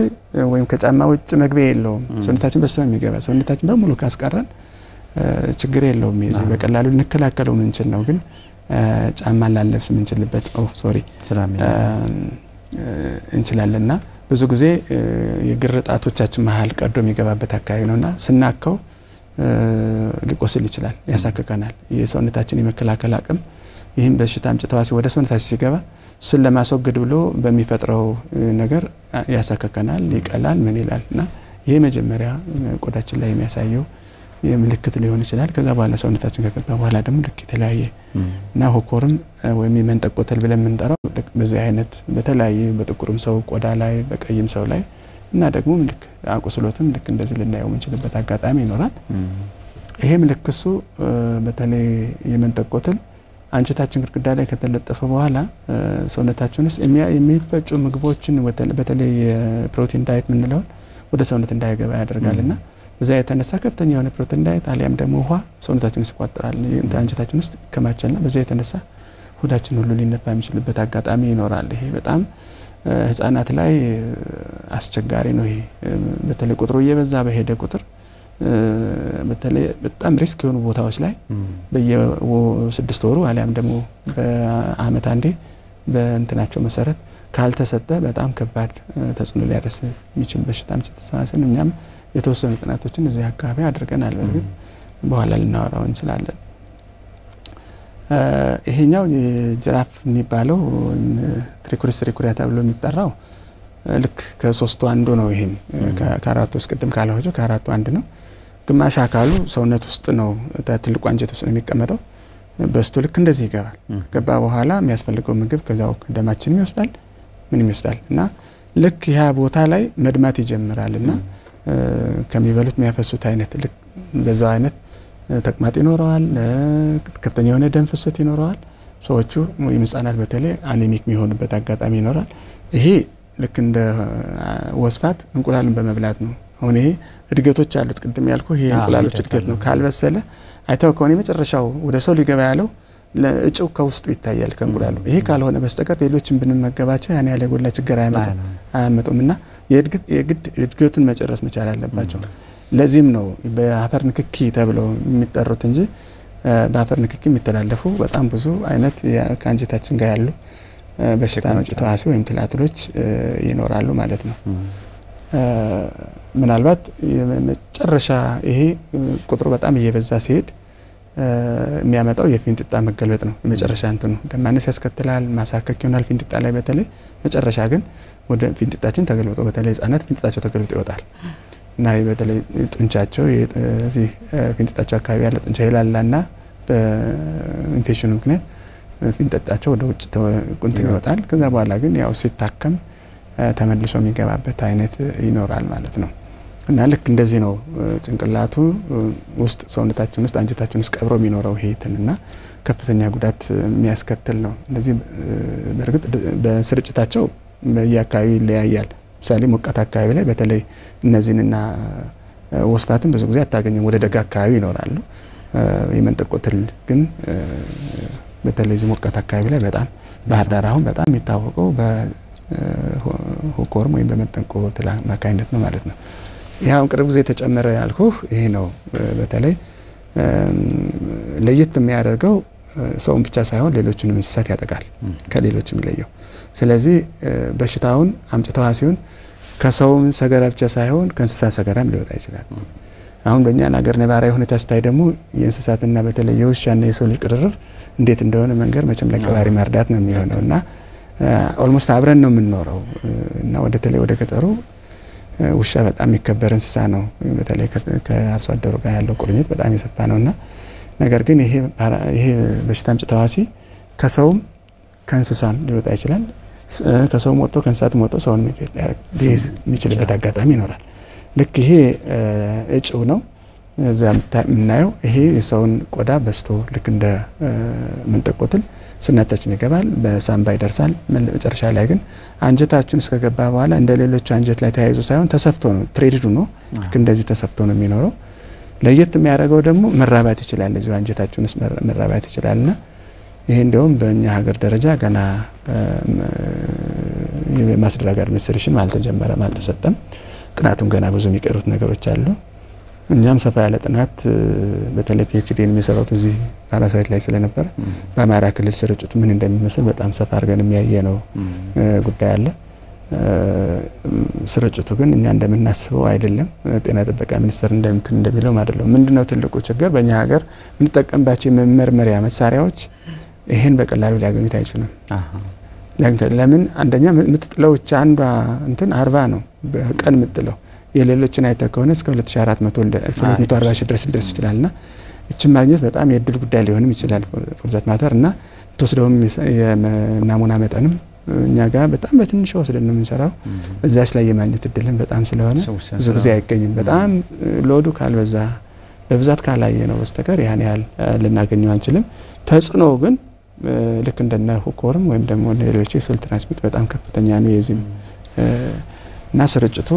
ወይም ከጫማ ውጭ መግቢያ የለውም። ሰውነታችን በሰው የሚገባ ሰውነታችን በሙሉ ካስቀረን ችግር የለውም። ይሄ በቀላሉ እንከላከለው ምንችል ነው። ግን ጫማ ላለብስ ምንችልበት እንችላለንና ብዙ ጊዜ የግር ጣቶቻችን መሃል ቀዶ የሚገባበት አካባቢ ነውና ስናከው ሊቆስል ይችላል፣ ያሳክከናል። የሰውነታችን የመከላከል አቅም ይህን በሽታ አምጪ ተዋሲ ወደ ሰውነታችን ሲገባ እሱን ለማስወገድ ብሎ በሚፈጥረው ነገር ያሳክከናል፣ ይቀላል፣ ምን ይላልና ይሄ መጀመሪያ ቆዳችን ላይ የሚያሳየው የምልክት ሊሆን ይችላል። ከዛ በኋላ ሰውነታችን ከገባ በኋላ ደግሞ ልክ የተለያየ እና ሁኮርም ወይም የመንጠቆ ትል ብለን የምንጠራው በዚህ አይነት በተለያየ በጥቁርም ሰው ቆዳ ላይ በቀይም ሰው ላይ እና ደግሞ ልክ አቁስሎትም ልክ እንደዚህ ልናየው የምንችልበት አጋጣሚ ይኖራል። ይሄም ልክ እሱ በተለይ የመንጠቆ ትል አንጀታችን ግድግዳ ላይ ከተለጠፈ በኋላ ሰውነታችን ውስጥ የሚፈጩ ምግቦችን በተለይ ፕሮቲን ዳይት ምንለው ወደ ሰውነት እንዳይገባ ያደርጋልና በዛ የተነሳ ከፍተኛ የሆነ ፕሮቲን ዳይት አሊያም ደግሞ ውሃ ሰውነታችን ውስጥ ይቋጥራል አንጀታችን ውስጥ ከማቸልና በዛ የተነሳ ሆዳችን ሁሉ ሊነፋ የሚችልበት አጋጣሚ ይኖራል። ይሄ በጣም ህፃናት ላይ አስቸጋሪ ነው። ይሄ በተለይ ቁጥሩ እየበዛ በሄደ ቁጥር በተለይ በጣም ሪስክ የሆኑ ቦታዎች ላይ በየ6 ወሩ አሊያም ደግሞ በአመት አንዴ በእንትናቸው መሰረት ካልተሰጠ በጣም ከባድ ተጽዕኖ ሊያደርስ የሚችል በሽታ አምጪ ተህዋሲያን እኛም የተወሰኑ ጥናቶችን እዚህ አካባቢ አድርገናል። በእርግጥ በኋላ ልናወራው እንችላለን። ይሄኛው የጅራፍ የሚባለው ትሪኮሪስ ትሪኮሪያ ተብሎ የሚጠራው ልክ ከሶስቱ አንዱ ነው። ይሄም ከአራቱ ውስጥ ቅድም ካላችሁ ከአራቱ አንድ ነው። ግማሽ አካሉ ሰውነት ውስጥ ነው ትልቁ አንጀት ውስጥ ነው የሚቀመጠው። በስቶ ልክ እንደዚህ ይገባል። ገባ በኋላ የሚያስፈልገው ምግብ ከዛው ደማችን ይወስዳል ምን ይመስላል እና ልክ ያ ቦታ ላይ መድማት ይጀምራልና ከሚበሉት የሚያፈሱት አይነት ልክ በዛው አይነት ተቅማጥ ይኖረዋል። ከፍተኛ የሆነ ደም ፍሰት ይኖረዋል። ሰዎቹ የህፃናት በተለይ አኔሚክ የሚሆንበት አጋጣሚ ይኖራል። ይሄ ልክ እንደ ወስፋት እንቁላልን በመብላት ነው። አሁን ይሄ እድገቶች አሉት። ቅድም ያልኩ ይሄ እንቁላሎች እድገት ነው። ካልበሰለ አይተው ከሆነ መጨረሻው ወደ ሰው ሊገባ ያለው ለእጭው ከውስጡ ይታያል ከእንቁላሉ። ይሄ ካልሆነ በስተቀር ሌሎችን ብንመገባቸው ያን ያለ ጎላ ችግር አያመጡምና የግድ እድገቱን መጨረስ መቻል አለባቸው። ለዚህም ነው በአፈር ንክኪ ተብለው የሚጠሩት እንጂ በአፈር ንክኪ የሚተላለፉ በጣም ብዙ አይነት ከአንጀታችን ጋር ያሉ በሽታ አምጪ ተህዋሲ ወይም ትላትሎች ይኖራሉ ማለት ነው። ምናልባት መጨረሻ ይሄ ቁጥሩ በጣም እየበዛ ሲሄድ የሚያመጣው የፊንጢጣ መገልበጥ ነው። መጨረሻ እንትኑ ደም ማነስ ያስከትላል፣ ማሳከክ ይሆናል ፊንጢጣ ላይ በተለይ መጨረሻ ግን ወደ ፊንጢጣችን ተገልብጦ በተለይ ህፃናት ፊንጢጣቸው ተገልብጦ ይወጣል እና በተለይ ጡንቻቸው እዚህ ፊንጢጣቸው አካባቢ ያለ ጡንቻ ይላላና በኢንፌክሽኑ ምክንያት ፊንጢጣቸው ወደ ውጭ ቁንጥን ይወጣል። ከዛ በኋላ ግን ያው ሲታከም ተመልሶ የሚገባበት አይነት ይኖራል ማለት ነው። እና ልክ እንደዚህ ነው ጭንቅላቱ ውስጥ ሰውነታችን ውስጥ አንጀታችን ውስጥ ቀብሮ የሚኖረው ሄትና ከፍተኛ ጉዳት የሚያስከትል ነው። እንደዚህ በርግጥ በስርጭታቸው በየአካባቢው ይለያያል። ምሳሌ ሞቃት አካባቢ ላይ በተለይ እነዚህንና ወስፋትን ብዙ ጊዜ አታገኙም። ወደ ደጋ አካባቢ ይኖራሉ። የመንጠቆ ትል ግን በተለይ ሞቃት አካባቢ ላይ በጣም ባህር ዳር አሁን በጣም የሚታወቀው በሆኮርም ወይም በመንጠቆ ትል አማካኝነት ነው ማለት ነው። ያው ቅርብ ጊዜ ተጨመረ ያልኩህ ይሄ ነው። በተለይ ለየት የሚያደርገው ሰውን ብቻ ሳይሆን ሌሎችንም እንስሳት ያጠቃል ከሌሎችም ይለየው። ስለዚህ በሽታውን አምጪ ተህዋሲውን ከሰውም ሰገራ ብቻ ሳይሆን ከእንስሳ ሰገራም ሊወጣ ይችላል። አሁን በእኛ ሀገር ነባራዊ ሁኔታ ስታይ ደግሞ የእንስሳትና በተለይ የውሻና የሰው ልጅ ቅርርብ እንዴት እንደሆነ መንገር መቼም ለቀባሪ ማርዳት ነው የሚሆነውና ኦልሞስት አብረን ነው የምንኖረው እና ወደ ገጠሩ ውሻ በጣም የሚከበር እንስሳ ነው። በተለይ ከአርሶ አደሩ ጋር ያለው ቁርኝት በጣም የሰፋ ነውና ነገር ግን ይሄ በሽታ አምጪ ተህዋሲ ከሰውም ከእንስሳም ሊወጣ ይችላል። ከሰውም ወጥቶ ከእንስሳትም ወጥቶ ሰውን ሊይዝ የሚችልበት አጋጣሚ ይኖራል። ልክ ይሄ እጭው ነው እዛ የምናየው። ይሄ የሰውን ቆዳ በስቶ ልክ እንደ መንጠቆ ትል ሰውነታችን ይገባል፣ በሳምባ ይደርሳል። መጨረሻ ላይ ግን አንጀታችን እስከ ገባ በኋላ እንደ ሌሎች አንጀት ላይ ተያይዞ ሳይሆን ተሰፍቶ ነው ትሬድዱ ነው። ልክ እንደዚህ ተሰፍቶ ነው የሚኖረው። ለየት የሚያደርገው ደግሞ መራባት ይችላል። እዚህ አንጀታችን ውስጥ መራባት ይችላልና ይሄ እንደውም በእኛ ሀገር ደረጃ ገና የማስደረግ አድሚኒስትሬሽን አልተጀመረም፣ አልተሰጠም። ጥናቱም ገና ብዙ የሚቀሩት ነገሮች አሉ። እኛም ሰፋ ያለ ጥናት በተለይ ፒኤችዲን የሚሰራው እዚህ ፓራሳይት ላይ ስለነበረ በአማራ ክልል ስርጭቱ ምን እንደሚመስል በጣም ሰፋ አድርገን የሚያየነው ጉዳይ አለ። ስርጭቱ ግን እኛ እንደምናስበው አይደለም። ጤና ጥበቃ ሚኒስቴር እንደሚለው አይደለም። ምንድነው ትልቁ ችግር? በእኛ ሀገር የምንጠቀምባቸው የመመርመሪያ መሳሪያዎች ይሄን በቀላሉ ሊያገኙት አይችሉም። ለምን? አንደኛ የምትጥለው ብቻ አንዷ እንትን 40 ነው በቀን የምትጥለው። የሌሎችን አይተ ከሆነ እስከ 2440 ሺህ ድረስ ይችላልና እቺን ማግኘት በጣም የእድል ጉዳይ ሊሆንም ይችላል ፎርዛት ማተር እና ተወስደውም የናሙና መጠንም እኛ ጋር በጣም በትንሽ ወስደን ነው የምንሰራው። እዛች ላይ የማግኘት እድልን በጣም ስለሆነ ብዙ ጊዜ አይገኝም። በጣም ሎዱ ካልበዛ በብዛት ካላየ ነው በስተቀር ያን ያህል ልናገኘው አንችልም። ተጽዕኖ ግን ልክ እንደነ ሁኮርም ወይም ደግሞ ሌሎች የሴል ትራንስሚት በጣም ከፍተኛ ነው የዚህም እና ስርጭቱ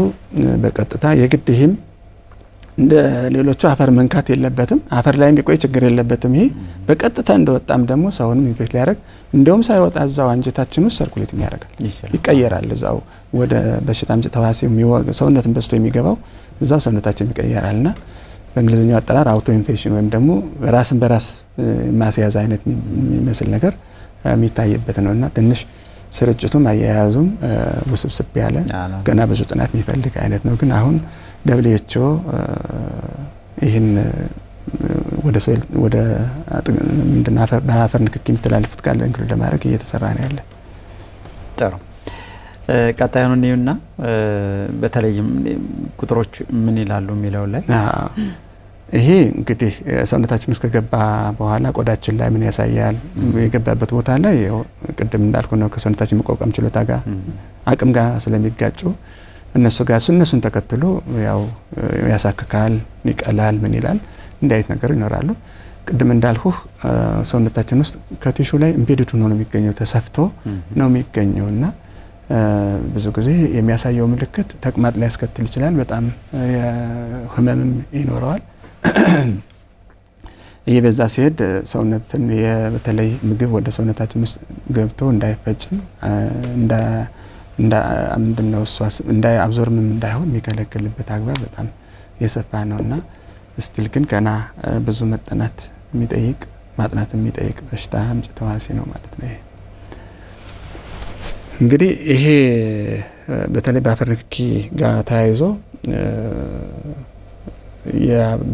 በቀጥታ የግድ ይህም እንደ ሌሎቹ አፈር መንካት የለበትም አፈር ላይ ቢቆይ ችግር የለበትም ይሄ በቀጥታ እንደወጣም ደግሞ ሰውንም ኢንፌክት ሊያደርግ እንደውም ሳይወጣ እዛው አንጀታችን ውስጥ ሰርኩሌት ያደርጋል ይቀየራል እዛው ወደ በሽታ አምጪ ተዋሲው ሰውነትን በስቶ የሚገባው እዛው ሰውነታችን ይቀየራልና በእንግሊዝኛው አጠራር አውቶ ኢንፌክሽን ወይም ደግሞ ራስን በራስ ማስያዝ አይነት የሚመስል ነገር የሚታይበት ነውና ትንሽ ስርጭቱም አያያዙም ውስብስብ ያለ ገና ብዙ ጥናት የሚፈልግ አይነት ነው ግን አሁን WHO ይህን ወደ ምንድነው በአፈር ንክኪ የሚተላለፉት ቃል እንግዲህ ለማድረግ እየተሰራ ነው ያለ ጥሩ ቀጣዩን ነውና በተለይም ቁጥሮች ምን ይላሉ የሚለው ላይ ይሄ እንግዲህ ሰውነታችን ውስጥ ከገባ በኋላ ቆዳችን ላይ ምን ያሳያል የገባበት ቦታ ላይ ቅድም እንዳልኩ ነው ከሰውነታችን መቋቋም ችሎታ ጋር አቅም ጋር ስለሚጋጩ እነሱን ተከትሎ ያው ያሳክካል ይቀላል ምን ይላል እንዳይት ነገር ይኖራሉ ቅድም እንዳልኩ ሰውነታችን ውስጥ ከቲሹ ላይ ኢምቤድድ ሆኖ ነው የሚገኘው ተሰፍቶ ነው የሚገኘውና ብዙ ጊዜ የሚያሳየው ምልክት ተቅማጥ ላይ ያስከትል ይችላል በጣም ህመምም ይኖረዋል ይበዛ ሲሄድ ሰውነትን በተለይ ምግብ ወደ ሰውነታችን ውስጥ ገብቶ እንዳይፈጭም ምንድነው ሷስ እንዳይ አብዞርምም እንዳይሆን የሚከለክልበት አግባብ በጣም የሰፋ ነውና ስቲል ግን ገና ብዙ መጠናት የሚጠይቅ ማጥናት የሚጠይቅ በሽታ አምጪ ተዋሲ ነው ማለት ነው እንግዲህ ይሄ በተለይ በአፈር ንክኪ ጋር ተያይዞ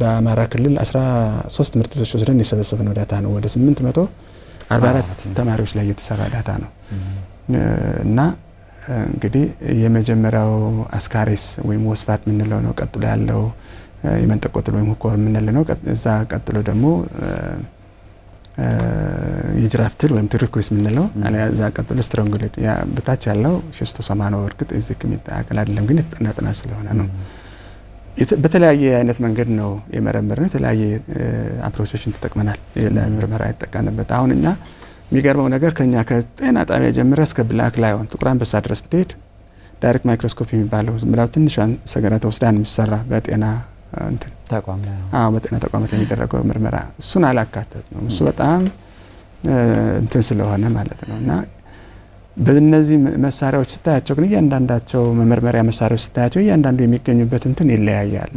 በአማራ ክልል 13 ትምህርት ቤቶች ወስደን የሰበሰብነው ዳታ ነው ወደ 844 ተማሪዎች ላይ የተሰራ ዳታ ነው እና እንግዲህ የመጀመሪያው አስካሪስ ወይም ወስፋት ምንለው ነው ቀጥሎ ያለው የመንጠቆጥል ወይም ኮር ምንለው ነው እዛ ቀጥሎ ደግሞ የጅራፍትል ወይም ትሪኩሪስ ምንለው እዛ ቀጥሎ ስትሮንግሌድ ያ በታች ያለው ሽስቶሶማ ነው እርግጥ እዚህ ከሚታከል አይደለም ግን የተጠናጠና ስለሆነ ነው በተለያየ አይነት መንገድ ነው የመረመርነው የተለያየ አፕሮቾችን ተጠቅመናል ለምርመራ የተጠቀምንበት አሁን እኛ የሚገርመው ነገር ከኛ ከጤና ጣቢያ ጀምሮ እስከ ብላክ ላይን ጥቁር አንበሳ ድረስ ብትሄድ ዳይሬክት ማይክሮስኮፒ የሚባለው ዝምብላው ትንሿን ሰገራ ተወስዳን የሚሰራ በጤና እንትን ተቋም ላይ በጤና ተቋማት የሚደረገው ምርመራ እሱን አላካተት ነው እሱ በጣም እንትን ስለሆነ ማለት ነውና በእነዚህ መሳሪያዎች ስታያቸው ግን እያንዳንዳቸው መመርመሪያ መሳሪያዎች ስታያቸው እያንዳንዱ የሚገኙበት እንትን ይለያያል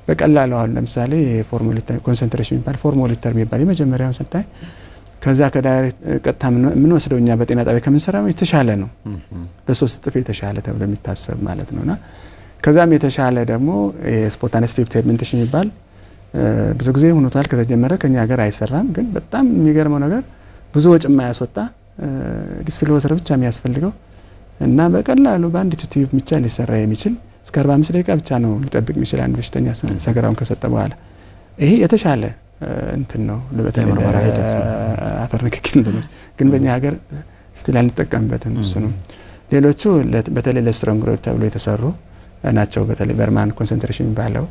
በቀላሉ አሁን ለምሳሌ ፎርሙሊተር ኮንሰንትሬሽን የሚባል ፎርሙሊተር የሚባል የመጀመሪያውን ስታይ ከዛ ከዳይሬክት ቀጥታ ምን ወስደውኛ በጤና ጣቢያ ከመንሰራው የተሻለ ነው ለሶስት ጥፍ የተሻለ ተብሎ የሚታሰብ ማለት ነውና ከዛም የተሻለ ደግሞ ስፖንታኒየስ ሴግሜንቴሽን የሚባል ብዙ ጊዜ ሆኖታል ከተጀመረ ከኛ ሀገር አይሰራም ግን በጣም የሚገርመው ነገር ብዙ ወጭ የማያስወጣ ዲስሎተር ብቻ የሚያስፈልገው እና በቀላሉ በአንድ ቲዩብ ብቻ ሊሰራ የሚችል እስከ 45 ደቂቃ ብቻ ነው ሊጠብቅ የሚችል አንድ በሽተኛ ሰገራውን ከሰጠ በኋላ ይሄ የተሻለ እንትን ነው ለበተለይ አፈር ንክኪ ግን በእኛ ሀገር ስቲል አንጠቀምበትም እሱ ነው ሌሎቹ በተለይ ለስትሮንግሎይድ ተብሎ የተሰሩ ናቸው በተለይ በርማን ኮንሰንትሬሽን ባለው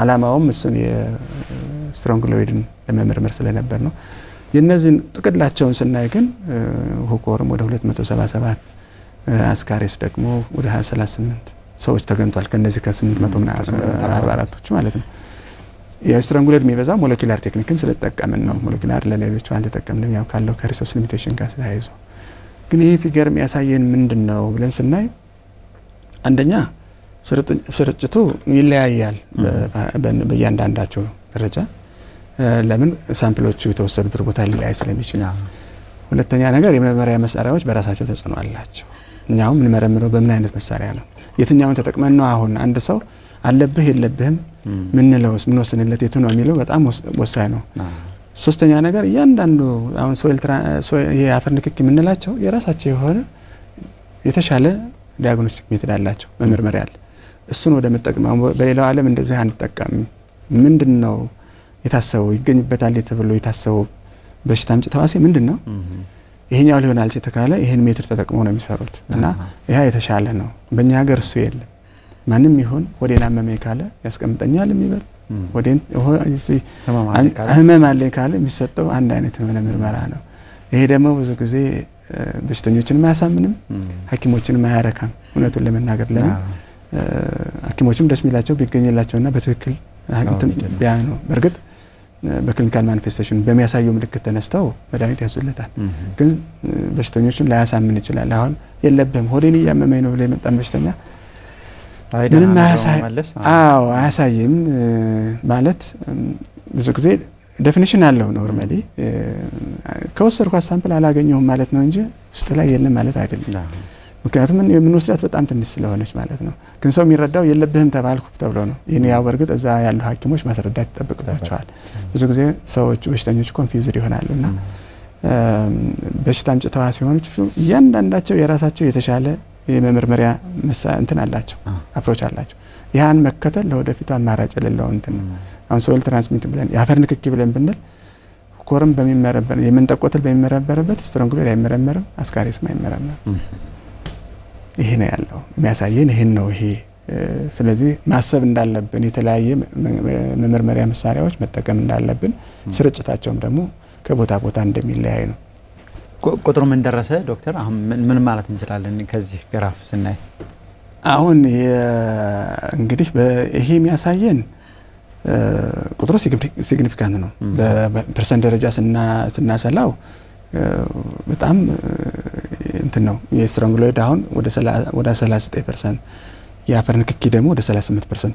አላማውም እሱን የስትሮንግሎይድን ለመመርመር ስለነበር ነው የነዚህን ጥቅላቸውን ስናይ ግን ሁኮርም ወደ 277 አስካሪስ ደግሞ ወደ 238 ሰዎች ተገኝቷል ከነዚህ ከ844ቶቹ ማለት ነው የስትሮንግሎይድ የሚበዛው ሞለኪላር ቴክኒክም ስለተጠቀምን ነው ሞለኪላር ለሌሎቹ አልተጠቀምንም ያው ካለው ከሪሶርስ ሊሚቴሽን ጋር ተያይዞ ግን ይሄ ፊገር የሚያሳየን ምንድነው ብለን ስናይ አንደኛ ስርጭቱ ይለያያል በእያንዳንዳቸው ደረጃ ለምን ሳምፕሎቹ የተወሰዱበት ቦታ ሊለያይ ስለሚችል ሁለተኛ ነገር የመመሪያ መሳሪያዎች በራሳቸው ተጽዕኖ አላቸው እኛው ምን መረምረው በምን አይነት መሳሪያ ነው የትኛውን ተጠቅመን ነው አሁን አንድ ሰው አለብህ የለብህም ምን ነውስ ምን ወሰንለት የቱ ነው የሚለው በጣም ወሳኝ ነው ሶስተኛ ነገር እያንዳንዱ አሁን የአፈር ንክኪ ምንላቸው የራሳቸው የሆነ የተሻለ ዲያግኖስቲክ ሜተድ አላቸው መመርመሪያ አለ እሱን ወደ መጠቀም በሌላው ዓለም እንደዚህ አንጠቀም ምንድነው የታሰበው ይገኝበታል የተብሎ የታሰበው በሽታ አምጪ ተዋሲ ምንድነው ይሄኛው ሊሆናል ሲተካለ ይሄን ሜትር ተጠቅመው ነው የሚሰሩት እና ይሄ የተሻለ ነው በእኛ ሀገር እሱ የለም ማንም ይሁን ወዴና መመይ ካለ ያስቀምጠኛል የሚበል ወዴን ህመም አለ ካለ የሚሰጠው አንድ አይነት ምርመራ ነው ይሄ ደግሞ ብዙ ጊዜ በሽተኞችን ማያሳምንም ሐኪሞችን ማያረካም እውነቱን ለመናገር ለምን ሐኪሞችም ደስ የሚላቸው ቢገኝላቸውና በትክክል ቢያኑ በርግጥ በክሊኒካል ማኒፌስቴሽን በሚያሳየው ምልክት ተነስተው መድኃኒት ያዙለታል። ግን በሽተኞችን ላያሳምን ይችላል። አሁን የለብህም ሆዴን እያመመኝ ነው ብሎ የመጣን በሽተኛ ምንም አያሳይም ማለት ብዙ ጊዜ ዴፊኒሽን አለው ኖርማሊ ከወሰድኳት ሳምፕል አላገኘሁም ማለት ነው እንጂ ውስጥ ላይ የለም ማለት አይደለም። ምክንያቱም የምንወስዳት በጣም ትንሽ ስለሆነች ማለት ነው። ግን ሰው የሚረዳው የለብህም ተባልኩ ተብሎ ነው። ይሄን ያው በርግጥ እዛ ያሉ ሐኪሞች ማስረዳት ይጠበቅባቸዋል። ብዙ ጊዜ ሰዎች በሽተኞች ኮንፊውዝድ ይሆናሉና በሽታ አምጪ ተዋሲዎች እያንዳንዳቸው የራሳቸው የተሻለ የመመርመሪያ እንትን አላቸው አፕሮች አላቸው። ያን መከተል ለወደፊቱ አማራጭ የሌለው እንትን አሁን ሶይል ትራንስሚት ብለን የአፈር ንክኪ ብለን ብንል ኮረም በሚመረበር የምንጠቆትል በሚመረበርበት ስትሮንግሌር አይመረመርም፣ አስካሪስም አይመረመርም። ይሄ ነው ያለው የሚያሳየን ይሄን ነው ይሄ። ስለዚህ ማሰብ እንዳለብን የተለያየ መመርመሪያ መሳሪያዎች መጠቀም እንዳለብን ስርጭታቸውም ደግሞ ከቦታ ቦታ እንደሚለያይ ነው። ቁጥሩ ምን ደረሰ ዶክተር? አሁን ምን ማለት እንችላለን ከዚህ ግራፍ ስናይ? አሁን እንግዲህ ይሄ የሚያሳየን ቁጥሩ ሲግኒፊካንት ነው። በፐርሰንት ደረጃ ስናሰላው በጣም እንትን ነው። የስትሮንግሎይድ አሁን ወደ 39%፣ የአፈር ንክኪ ደግሞ ወደ 38%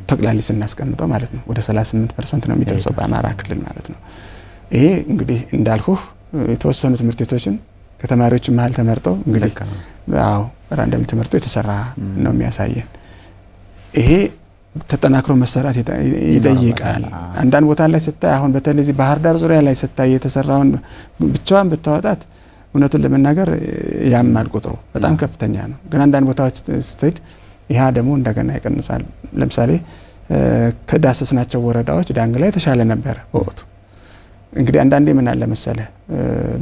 ተቅላሊ ስናስቀምጠው ማለት ነው ወደ 38% ነው የሚደርሰው በአማራ ክልል ማለት ነው። ይሄ እንግዲህ እንዳልኩህ የተወሰኑ ትምህርት ቤቶችን ከተማሪዎች መሃል ተመርጠው እንግዲህ ራንደም ተመርጦ የተሰራ ነው የሚያሳየን። ይሄ ተጠናክሮ መሰራት ይጠይቃል። አንዳንድ ቦታ ላይ ስታይ አሁን በተለይ እዚህ ባህር ዳር ዙሪያ ላይ ስታይ የተሰራውን ብቻዋን ብታወጣት እውነቱን ለመናገር ያማል ቁጥሩ በጣም ከፍተኛ ነው። ግን አንዳንድ ቦታዎች ስትሄድ ይሄ ደግሞ እንደገና ይቀንሳል። ለምሳሌ ከዳሰስናቸው ወረዳዎች ዳንግላ የተሻለ ነበር በወቅቱ። እንግዲህ አንዳንዴ ምን አለ መሰለ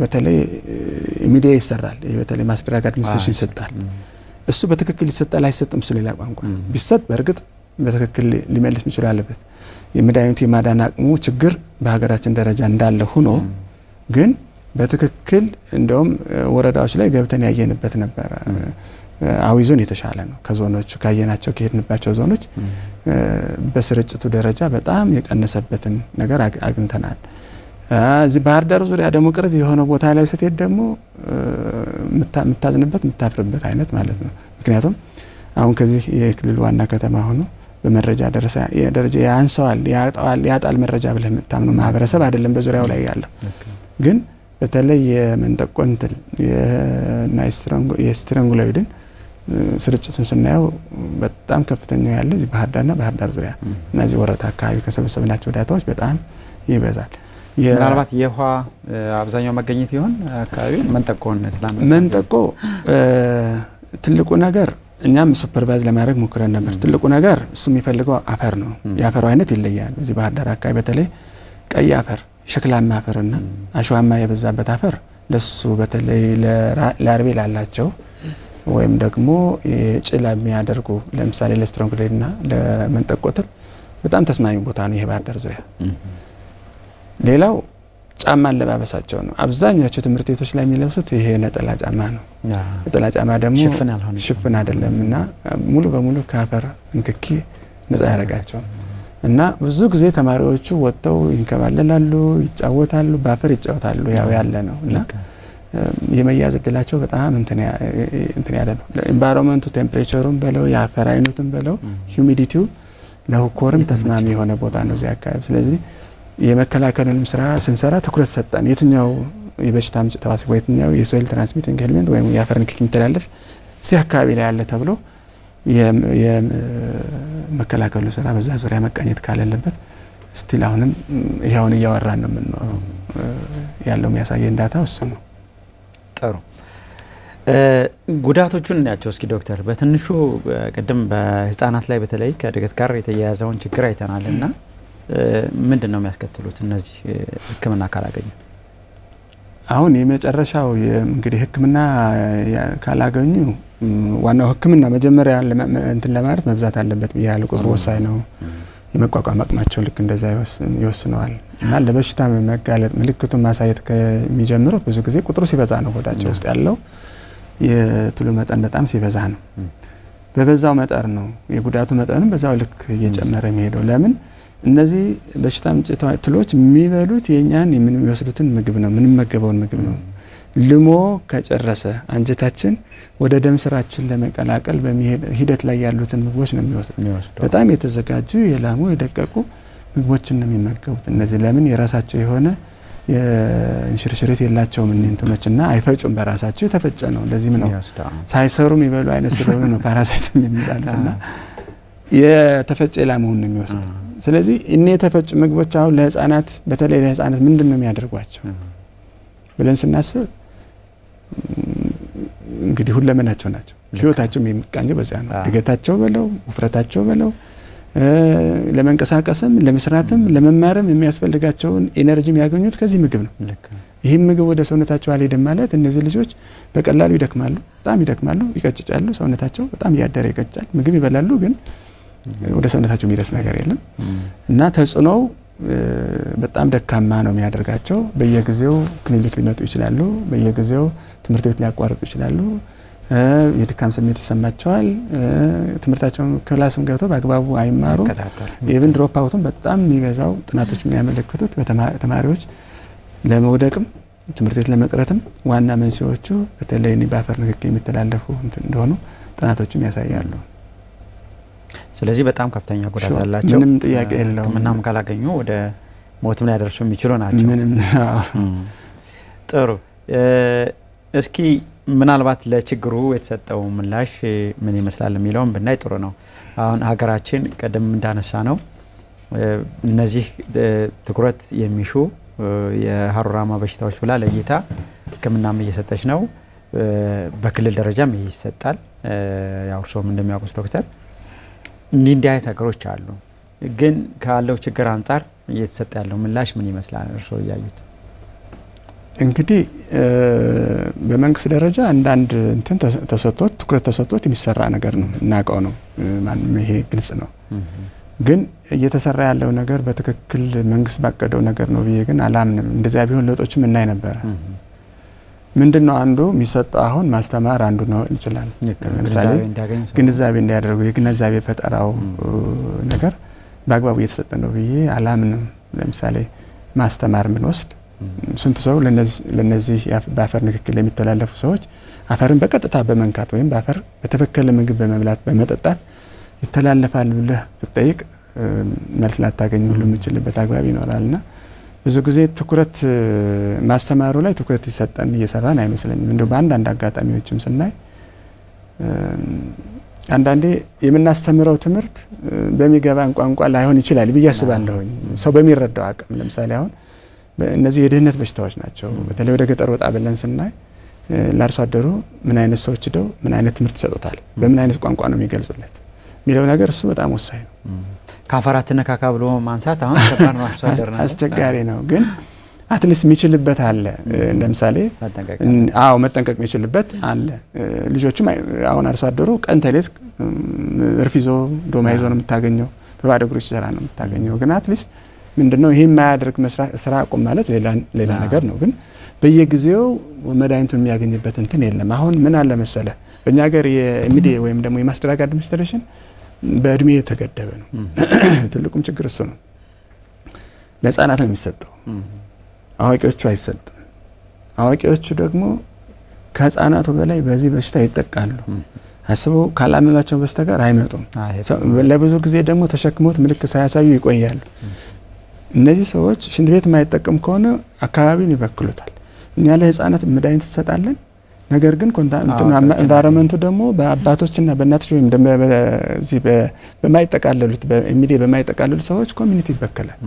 በተለይ ሚዲያ ይሰራል። ይሄ በተለይ ማስ ድራግ አድሚኒስትሬሽን ይሰጣል። እሱ በትክክል ይሰጣል አይሰጥም እሱ ሌላ ቋንቋ ቢሰጥ በርግጥ በትክክል ሊመልስ ይችላል አለበት። የመድኃኒቱ የማዳን አቅሙ ችግር በሀገራችን ደረጃ እንዳለ ሆኖ ግን በትክክል እንደውም ወረዳዎች ላይ ገብተን ያየንበት ነበር። አዊ ዞን የተሻለ ነው ከዞኖች ካየናቸው ከሄድንባቸው ዞኖች በስርጭቱ ደረጃ በጣም የቀነሰበትን ነገር አግኝተናል። እዚህ ባህር ዳር ዙሪያ ደግሞ ቅርብ የሆነ ቦታ ላይ ስትሄድ ደግሞ የምታዝንበት የምታፍርበት አይነት ማለት ነው። ምክንያቱም አሁን ከዚህ የክልሉ ዋና ከተማ ሆኖ በመረጃ ደረጃ ያንሰዋል ያጣል መረጃ ብለህ የምታምነው ማህበረሰብ አይደለም በዙሪያው ላይ ያለው። ግን በተለይ የመንጠቆንትል የስትሮንግሎይድን ስርጭቱን ስናየው በጣም ከፍተኛው ያለ እዚህ ባህር ዳርና ባህር ዳር ዙሪያ እነዚህ ወረታ አካባቢ ከሰበሰብናቸው ዳታዎች በጣም ይበዛል። ምናልባት የውሃ አብዛኛው መገኘት ይሆን አካባቢ መንጠቆ ትልቁ ነገር እኛም ሱፐርቫይዝ ለማድረግ ሞክረን ነበር። ትልቁ ነገር እሱ የሚፈልገው አፈር ነው። የአፈሩ አይነት ይለያል። እዚህ ባህር ዳር አካባቢ በተለይ ቀይ አፈር፣ ሸክላማ አፈርና አሸዋማ የበዛበት አፈር ለሱ በተለይ ለአርቤ ላላቸው ወይም ደግሞ የጭላ የሚያደርጉ ለምሳሌ ለስትሮንግሎይድና ለመንጠቆትል በጣም ተስማሚ ቦታ ነው ይሄ ባህር ዳር ዙሪያ። ሌላው ጫማ ለባበሳቸው ነው። አብዛኛዎቹ ትምህርት ቤቶች ላይ የሚለብሱት ይሄ ነጠላ ጫማ ነው። ነጠላ ጫማ ደግሞ ሽፍን አይደለምና ሙሉ በሙሉ ከአፈር ንክኪ ነፃ ያደርጋቸው እና ብዙ ጊዜ ተማሪዎቹ ወጥተው ይንከባለላሉ፣ ይጫወታሉ፣ በአፈር ይጫወታሉ። ያው ያለ ነው እና የመያዝ እድላቸው በጣም እንትን ያለ ነው። ኢንቫይሮንመንቱ ቴምፕሬቸሩን በለው የአፈር አይነቱን በለው ሂዩሚዲቲው ለኮርም ተስማሚ የሆነ ቦታ ነው እዚህ አካባቢ። ስለዚህ የመከላከሉንም ስራ ስንሰራ ትኩረት ሰጠን። የትኛው የበሽታ አምጪ ተዋሲ ወይ የትኛው የሶይል ትራንስሚቲንግ ኤሊመንት ወይም የአፈር ንክኪ የሚተላለፍ እዚህ አካባቢ ላይ ያለ ተብሎ የመከላከሉ ስራ በዛ ዙሪያ መቃኘት ካለበት ስቲል አሁንም ይሄውን እያወራን ነው የምንኖረው። ያለው የሚያሳየን ዳታ እሱ ነው። ጥሩ ጉዳቶቹን እናያቸው እስኪ ዶክተር። በትንሹ ቀደም በህፃናት ላይ በተለይ ከእድገት ጋር የተያያዘውን ችግር አይተናልና ምንድነው የሚያስከትሉት እነዚህ ህክምና ካላገኙ? አሁን የመጨረሻው እንግዲህ ህክምና ካላገኙ ዋናው ህክምና መጀመሪያ እንትን ለማለት መብዛት አለበት ብያለሁ። ቁጥሩ ወሳኝ ነው። የመቋቋም አቅማቸው ልክ እንደዛ ይወስነዋል እና ለበሽታ መጋለጥ ምልክቱን ማሳየት ከሚጀምሩት ብዙ ጊዜ ቁጥሩ ሲበዛ ነው። ሆዳቸው ውስጥ ያለው የትሉ መጠን በጣም ሲበዛ ነው። በበዛው መጠር ነው የጉዳቱ መጠንም በዛው ልክ እየጨመረ የሚሄደው ለምን እነዚህ በሽታ አምጪ ተዋሲያኖች የሚበሉት የኛን የሚወስዱትን ምግብ ነው ምንመገበውን ምግብ ነው ልሞ ከጨረሰ አንጀታችን ወደ ደም ስራችን ለመቀላቀል በሚሄድ ሂደት ላይ ያሉትን ምግቦች ነው የሚወስደው በጣም የተዘጋጁ የላሙ የደቀቁ ምግቦችን ነው የሚመገቡት እነዚህ ለምን የራሳቸው የሆነ የሽርሽሪት የላቸውም እንትኖችና አይፈጩም በራሳቸው የተፈጨ ነው ለዚህም ነው ሳይሰሩ የሚበሉ አይነት ስለሆነ ነው ፓራሳይት የሚባሉትና የተፈጨ ላሙን ነው የሚወስዱት ስለዚህ እኔ የተፈጩ ምግቦች አሁን ለህፃናት በተለይ ለህፃናት ምንድነው የሚያደርጓቸው ብለን ስናስብ እንግዲህ ሁለመናቸው ናቸው ህይወታቸው የሚቃኘው በዚያ ነው እገታቸው በለው ውፍረታቸው በለው ለመንቀሳቀስም ለመስራትም ለመማርም የሚያስፈልጋቸውን ኢነርጂ የሚያገኙት ከዚህ ምግብ ነው ይሄን ምግብ ወደ ሰውነታቸው አልሄደም ማለት እነዚህ ልጆች በቀላሉ ይደክማሉ በጣም ይደክማሉ ይቀጭጫሉ ሰውነታቸው በጣም ያደረ ይቀጭጫል ምግብ ይበላሉ ግን ወደ ሰውነታቸው የሚደርስ ነገር የለም እና ተጽዕኖው በጣም ደካማ ነው የሚያደርጋቸው በየጊዜው ክሊኒክ ሊመጡ ይችላሉ በየጊዜው ትምህርት ቤት ሊያቋርጡ ይችላሉ የድካም ስሜት ይሰማቸዋል ትምህርታቸውን ክላስም ገብተው በአግባቡ አይማሩም ኢቭን ድሮፕ አውትም በጣም የሚበዛው ጥናቶች የሚያመለክቱት በተማሪዎች ለመውደቅም ትምህርት ቤት ለመቅረትም ዋና መንስኤዎቹ በተለይ በአፈር ንክኪ የሚተላለፉ እንደሆኑ ጥናቶችም ያሳያሉ ስለዚህ በጣም ከፍተኛ ጉዳት አላቸው ምንም ጥያቄ የለውም ምንም ካላገኙ ወደ ሞትም ላይ ያደርሱ የሚችሉ ናቸው ምንም ጥሩ እስኪ ምናልባት ለችግሩ የተሰጠው ምላሽ ምን ይመስላል የሚለውን ብናይ ጥሩ ነው አሁን ሀገራችን ቀደም እንዳነሳ ነው እነዚህ ትኩረት የሚሹ የሀሩራማ በሽታዎች ብላ ለይታ ህክምናም እየሰጠች ነው በክልል ደረጃም ይሰጣል ያው እርሶም እንደሚያውቁት ዶክተር እንዲህ አይነት ነገሮች አሉ ግን ካለው ችግር አንፃር እየተሰጠ ያለው ምላሽ ምን ይመስላል እርሶ ያዩት እንግዲህ በመንግስት ደረጃ አንዳንድ እንትን ተሰጥቶት ትኩረት ተሰጥቶት የሚሰራ ነገር ነው እናቀው ነው ማንም ይሄ ግልጽ ነው ግን እየተሰራ ያለው ነገር በትክክል መንግስት ባቀደው ነገር ነው ብዬ ግን አላምንም እንደዚያ ቢሆን ለውጦችም እናይ ነበር ምንድነው አንዱ የሚሰጠው አሁን ማስተማር አንዱ ነው ይችላል ለምሳሌ ግንዛቤ እንዲያደርጉ የግንዛቤ ፈጠራው ነገር በአግባቡ እየተሰጠ ነው ብዬ አላምንም ለምሳሌ ማስተማር ምን ወስድ ስንት ሰው ለነዚህ በአፈር ንክኪ የሚተላለፉ ሰዎች አፈርን በቀጥታ በመንካት ወይም በአፈር በተበከለ ምግብ በመብላት በመጠጣት ይተላለፋል ብለህ ብትጠይቅ መልስ ላታገኝ ሁሉ የምችልበት አግባብ ይኖራልና ብዙ ጊዜ ትኩረት ማስተማሩ ላይ ትኩረት ይሰጣን እየሰራን አይመስለኝም እንደው በአንድ አጋጣሚዎችም ስናይ አንዳንዴ የምናስተምረው ትምህርት በሚገባን ቋንቋ ላይሆን ይችላል ብዬ አስባለሁ ሰው በሚረዳው አቅም ለምሳሌ አሁን እነዚህ የድህነት በሽታዎች ናቸው በተለይ ወደ ገጠር ወጣ ብለን ስናይ ለአርሶ አደሩ ምን አይነት ሰዎች ሄደው ምን አይነት ትምህርት ይሰጡታል በምን አይነት ቋንቋ ነው የሚገልጹለት የሚለው ነገር እሱ በጣም ወሳኝ ነው ካፈራት ነካካ ብሎ ማንሳት አሁን ከባድ ነው አርሶ አደር ነው አስቸጋሪ ነው ግን አትሊስት የሚችልበት አለ ለምሳሌ መጠንቀቅ የሚችልበት አለ ልጆችም አሁን አርሶ አደሩ ቀን ተሌት እርፊዞ ዶማይዞ ነው የምታገኘው በባዶ እግሮች ዘራ ነው የምታገኘው ግን አትሊስት ምንድነው ይሄ ማያደርግ ስራ አቁም ማለት ሌላ ነገር ነው ግን በየጊዜው መድኃኒቱን የሚያገኝበት እንትን የለም አሁን ምን አለ መሰለ በእኛ ሀገር የኢሚዲዬ ወይም ደግሞ የማስ ድራግ አድሚኒስትሬሽን በእድሜ የተገደበ ነው ትልቁም ችግር እሱ ነው ለህፃናት ነው የሚሰጠው አዋቂዎቹ አይሰጥም አዋቂዎቹ ደግሞ ከህፃናቱ በላይ በዚህ በሽታ ይጠቃሉ አስበው ካላመማቸው በስተቀር አይመጡም ለብዙ ጊዜ ደግሞ ተሸክሞት ምልክት ሳያሳዩ ይቆያሉ እነዚህ ሰዎች ሽንት ቤት የማይጠቀም ከሆነ አካባቢን ይበክሉታል እኛ ለህፃናት መድኃኒት እንሰጣለን ነገር ግን ኢንቫይሮንመንቱ ደግሞ በአባቶችና በእናቶች ወይም በዚህ በማይጠቃለሉት በኢሚዲዬ በማይጠቃለሉ ሰዎች ኮሚኒቲ ይበከላል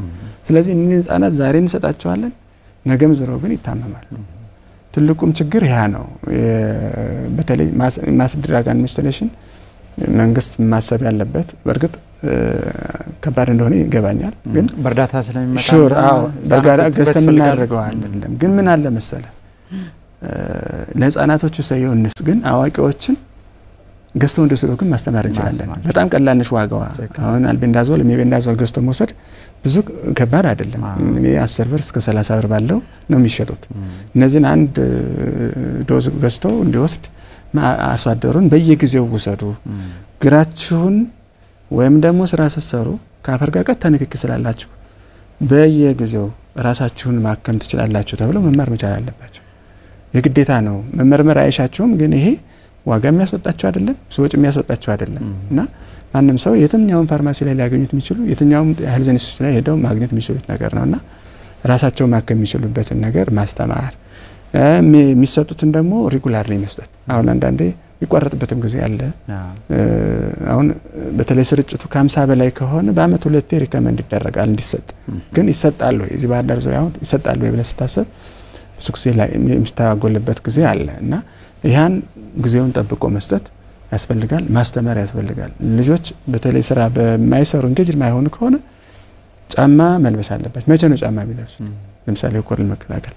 ስለዚህ እነዚህ ህፃናት ዛሬ እንሰጣቸዋለን ነገም ዝሮ ግን ይታመማሉ ትልቁም ችግር ያ ነው በተለይ ማስ ድራግ አድሚኒስትሬሽን መንግስት ማሰብ ያለበት በርግጥ ከባድ እንደሆነ ይገባኛል ግን በርዳታ ስለሚመጣ ሹር በርጋዳ ገስተም እናደርገው አይደለም ግን ምን አለ መሰለ ለህፃናቶቹ ሳይሆንስ ግን አዋቂዎችን ገስተው እንደሰለው ግን ማስተማር እንችላለን በጣም ቀላል ነሽ ዋጋዋ አሁን አልቤንዳዞል ሜቤንዳዞል ገስቶ መውሰድ ብዙ ከባድ አይደለም እኔ 10 ብር እስከ 30 ብር ባለው ነው የሚሸጡት እነዚህን አንድ ዶዝ ገስቶ እንዲወስድ አርሶ አደሩን በየጊዜው ወሰዱ ግራችሁን ወይም ደግሞ ስራ ስትሰሩ ከአፈር ጋር ቀጥታ ንክኪ ስላላችሁ በየጊዜው ራሳችሁን ማከም ትችላላችሁ ተብሎ መማር መቻል አለባቸው። የግዴታ ነው። መመርመር አይሻችሁም፣ ግን ይሄ ዋጋ የሚያስወጣቸው አይደለም፣ ወጪ የሚያስወጣቸው አይደለም እና ማንም ሰው የትኛውም ፋርማሲ ላይ ሊያገኙት የሚችሉ የትኛውም ሄልዝ ኢንስቲትዩት ላይ ሄደው ማግኘት የሚችሉት ነገር ነውና ራሳቸው ማከም የሚችሉበትን ነገር ማስተማር የሚሰጡትን ደግሞ ሪጉላርሊ መስጠት። አሁን አንዳንዴ ይቋረጥበትም ጊዜ አለ። አሁን በተለይ ስርጭቱ ከ50 በላይ ከሆነ በአመት 2 ሪከመንድ ይደረጋል እንዲሰጥ። ግን ይሰጣል ወይ እዚህ ባህር ዳር ዙሪያ አሁን ይሰጣል ወይ ብለህ ስታስብ ብዙ ጊዜ ላይ የሚስተጓጎልበት ጊዜ አለ እና ያን ጊዜውን ጠብቆ መስጠት ያስፈልጋል። ማስተማር ያስፈልጋል። ልጆች በተለይ ስራ በማይሰሩ እንግዲህ የማይሆኑ ከሆነ ጫማ መልበስ አለባቸው። መቼ ነው ጫማ የሚለብሱት? ለምሳሌ ኮሮና መከላከል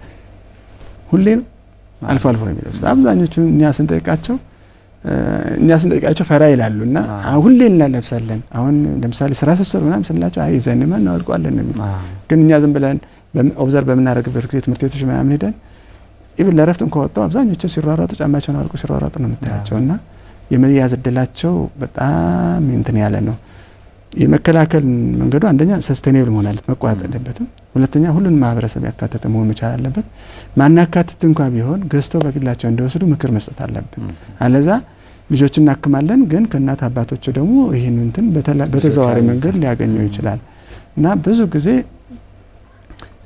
ሁሌ ነው አልፎ አልፎ ነው የሚለብሱት። አብዛኞቹ እኛ ስንጠይቃቸው ፈራ ይላሉና ሁሌ እንለብሳለን። አሁን ለምሳሌ ስራ ሲሰሩ ምናምን ስንላቸው አይ ዘንማ እናወልቀዋለን ነው የሚሉት። ግን እኛ ዝም ብለን ኦብዘርቭ በምናደርግበት ጊዜ ትምህርት ቤቶች ምናምን ሄደን ኢቭን ለረፍት እንኳን ወጣው አብዛኞቹ ሲሯሯጡ ጫማቸውን አውልቀው ሲሯሯጡ ነው የምታያቸውና የመያዝ እድላቸው በጣም እንትን ያለ ነው። የመከላከል መንገዱ አንደኛ ሰስቴኔብል መሆን አለበት፣ መቋረጥ አለበትም። ሁለተኛ ሁሉን ማህበረሰብ ያካተተ መሆን መቻል አለበት። ማናካተት እንኳን ቢሆን ገዝተው በግላቸው እንዲወስዱ ምክር መስጠት አለብን። አለዛ ልጆችን እናክማለን፣ ግን ከእናት አባቶቹ ደግሞ ይሄን እንትን በተዘዋዋሪ መንገድ ሊያገኙ ይችላል እና ብዙ ጊዜ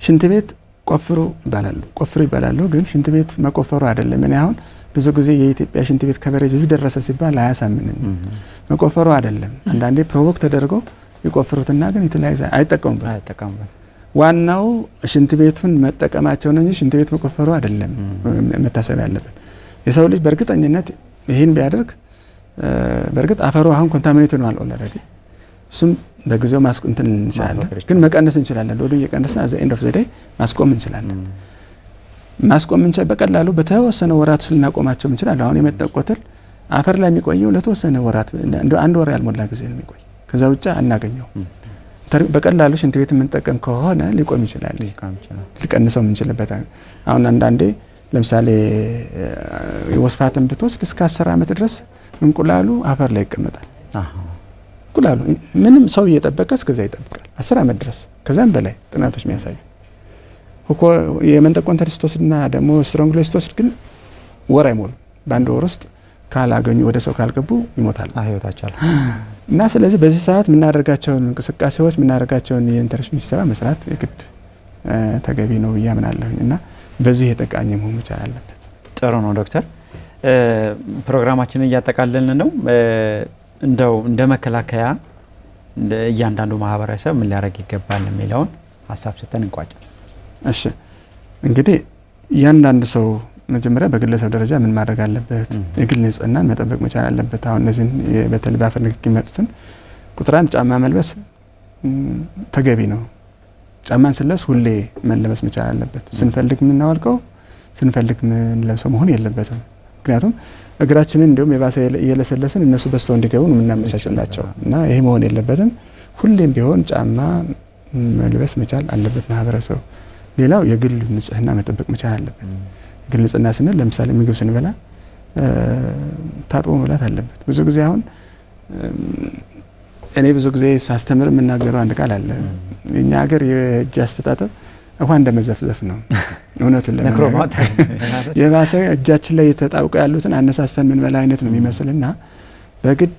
ሽንት ቤት ቆፍሩ ይባላሉ፣ ግን ሽንት ቤት መቆፈሩ አይደለም። እኔ አሁን ብዙ ጊዜ የኢትዮጵያ ሽንት ቤት ከቨሬጅ እዚህ ደረሰ ሲባል አያሳምንም። መቆፈሩ አይደለም። አንዳንዴ ፕሮቮክ ተደርገው ይቆፍሩትና ግን የተለያየ አይጠቀሙበት። ዋናው ሽንት ቤቱን መጠቀማቸው ነው እንጂ ሽንት ቤት መቆፈሩ አይደለም መታሰብ ያለበት። የሰው ልጅ በእርግጠኝነት ይሄን ቢያደርግ በእርግጥ አፈሩ አሁን ኮንታሚኔት ነው ኦልሬዲ። እሱም በጊዜው ማስቆም እንችላለን፣ ግን መቀነስ እንችላለን። ወደ የቀነሰ አዘ ኤንድ ኦፍ ዘ ዴይ ማስቆም እንችላለን። በቀላሉ በተወሰነ ወራት ልናቆማቸው እንችላለን። አሁን የመጠቆተል አፈር ላይ የሚቆየው ለተወሰነ ወራት እንደ አንድ ወር ያልሞላ ጊዜ ነው የሚቆይ። ከዛ ውጭ አናገኘው። በቀላሉ ሽንት ቤት የምንጠቀም ከሆነ ሊቆም ይችላል፣ ሊቀንሰው የምንችልበት። አሁን አንዳንዴ ለምሳሌ ወስፋትን ብትወስድ እስከ 10 አመት ድረስ እንቁላሉ አፈር ላይ ይቀመጣል። እንቁላሉ ምንም ሰው እየጠበቀ እስከዛ ይጠብቃል 10 አመት ድረስ፣ ከዛም በላይ ጥናቶች የሚያሳዩ የመንጠቆን ተሪስቶስና ደግሞ ስትሮንግሎስቶስ ግን ወር አይሞሉ በአንድ ወር ውስጥ ካላገኙ ወደ ሰው ካልገቡ ይሞታል ህይወታቸው እና ስለዚህ በዚህ ሰዓት ምናደርጋቸውን እንቅስቃሴዎች ምናደርጋቸውን የኢንተርሽን ስራ መስራት የግድ ተገቢ ነው ያምናለሁ እና በዚህ የተቃኘ መሆን መቻል አለበት። ጥሩ ነው ዶክተር፣ ፕሮግራማችንን እያጠቃለልን ነው። እንደው እንደ መከላከያ እያንዳንዱ ማህበረሰብ ምን ሊያደርግ ይገባል የሚለውን ሐሳብ ሰጥተን እንቋጭ። እሺ እንግዲህ እያንዳንዱ ሰው መጀመሪያ በግለሰብ ደረጃ ምን ማድረግ አለበት? የግል ንጽህናን መጠበቅ መቻል አለበት። አሁን እነዚህን በተለይ በአፈር ንክኪ የሚመጡትን ቁጥር 1 ጫማ መልበስ ተገቢ ነው። ጫማን ስለብስ ሁሌ መለበስ መቻል አለበት። ስንፈልግ ምናወልቀው ስንፈልግ ምንለብሰው መሆን የለበትም። ምክንያቱም እግራችንን እንደውም የባሰ እየለሰለስን እነሱ በስተው እንዲገቡ ነው የምናመቻችላቸው እና ይሄ መሆን የለበትም። ሁሌም ቢሆን ጫማ መልበስ መቻል አለበት ማህበረሰቡ። ሌላው የግል ንጽህና መጠበቅ መቻል አለበት። የግል ንጽህና ስንል ለምሳሌ ምግብ ስንበላ ታጥቦ መብላት አለበት። ብዙ ጊዜ አሁን እኔ ብዙ ጊዜ ሳስተምር የምናገረው አንድ ቃል አለ። እኛ ሀገር የእጅ አስተጣጠብ ውሃ እንደመዘፍዘፍ ነው። እውነቱን ለመናገር የባሰ እጃችን ላይ የተጣውቀው ያሉትን አነሳስተን ምንበላ አይነት ነው የሚመስልና በግድ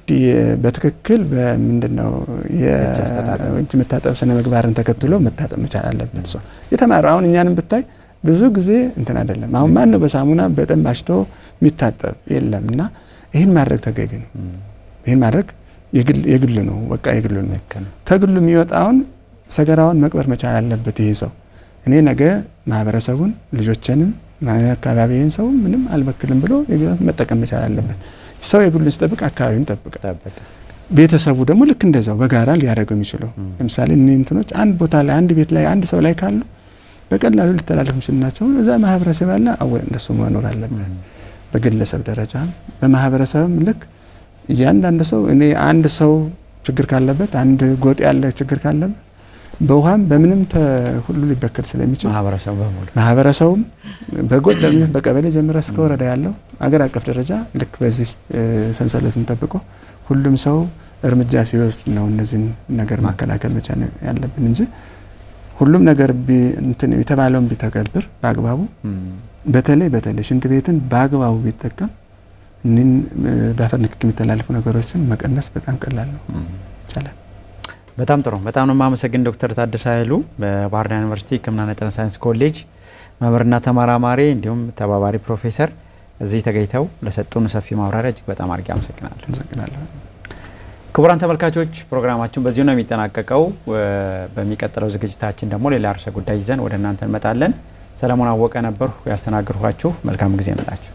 በትክክል በምንድነው የእጅ መታጠብ ስነ ምግባርን ተከትሎ መታጠብ መቻል አለበት። ሰው የተማረው አሁን እኛንም ብታይ ብዙ ጊዜ እንትን አይደለም። አሁን ማን ነው በሳሙና በጣም ባሽቶ የሚታጠብ የለምና ይሄን ማድረግ ተገቢ ነው። ይሄን ማድረግ የግል ነው፣ በቃ የግል ነው። ከግሉ የሚወጣውን ሰገራውን መቅበር መቻል አለበት። ይሄ ሰው እኔ ነገ ማህበረሰቡን ልጆችንም አካባቢዬን ሰው ምንም አልበክልም ብሎ መጠቀም መቻል አለበት። ሰው የግሉን ሲጠብቅ አካባቢውን ጠብቅ። ቤተሰቡ ደግሞ ልክ እንደዛው በጋራ ሊያደርገው የሚችለው ለምሳሌ እንትኖች አንድ ቦታ ላይ አንድ ቤት ላይ አንድ ሰው ላይ ካሉ በቀላሉ ሊተላለፉ ስለናቸው እዛ ማህበረሰብ ያለ አወይ እንደሱ መኖር አለበት። በግለሰብ ደረጃ በማህበረሰብም ልክ እያንዳንዱ ሰው እኔ አንድ ሰው ችግር ካለበት አንድ ጎጥ ያለ ችግር ካለበት በውሃም በምንም ሁሉ ሊበከል ስለሚችል ማህበረሰቡም በጎጥ በቀበሌ ጀምሮ እስከ ወረዳ ያለው አገር አቀፍ ደረጃ ልክ በዚህ ሰንሰለቱን ጠብቆ ሁሉም ሰው እርምጃ ሲወስድ ነው እነዚህን ነገር ማከላከል መቻል ያለብን እንጂ ሁሉም ነገር እንትን የተባለውን ቢተገብር በአግባቡ በተለይ ሽንት ቤትን በአግባቡ ቢጠቀም እነን በአፈር ንክኪ የሚተላለፉ ነገሮችን መቀነስ በጣም ቀላል ነው ይቻላል። በጣም ጥሩ በጣም ነው ማመሰግን ዶክተር ታደሰ ኃይሉ በባህር ዳር ዩኒቨርሲቲ ሕክምናና ጤና ሳይንስ ኮሌጅ መምህርና ተመራማሪ እንዲሁም ተባባሪ ፕሮፌሰር እዚህ ተገኝተው ለሰጡን ሰፊ ማብራሪያ እጅግ በጣም አድርጌ አመሰግናለሁ። ክቡራን ተመልካቾች ፕሮግራማችን በዚሁ ነው የሚጠናቀቀው። በሚቀጥለው ዝግጅታችን ደግሞ ሌላ ርዕሰ ጉዳይ ይዘን ወደ እናንተ እንመጣለን። ሰለሞን አወቀ ነበርኩ ያስተናግርኳችሁ። መልካም ጊዜ ይሁንላችሁ።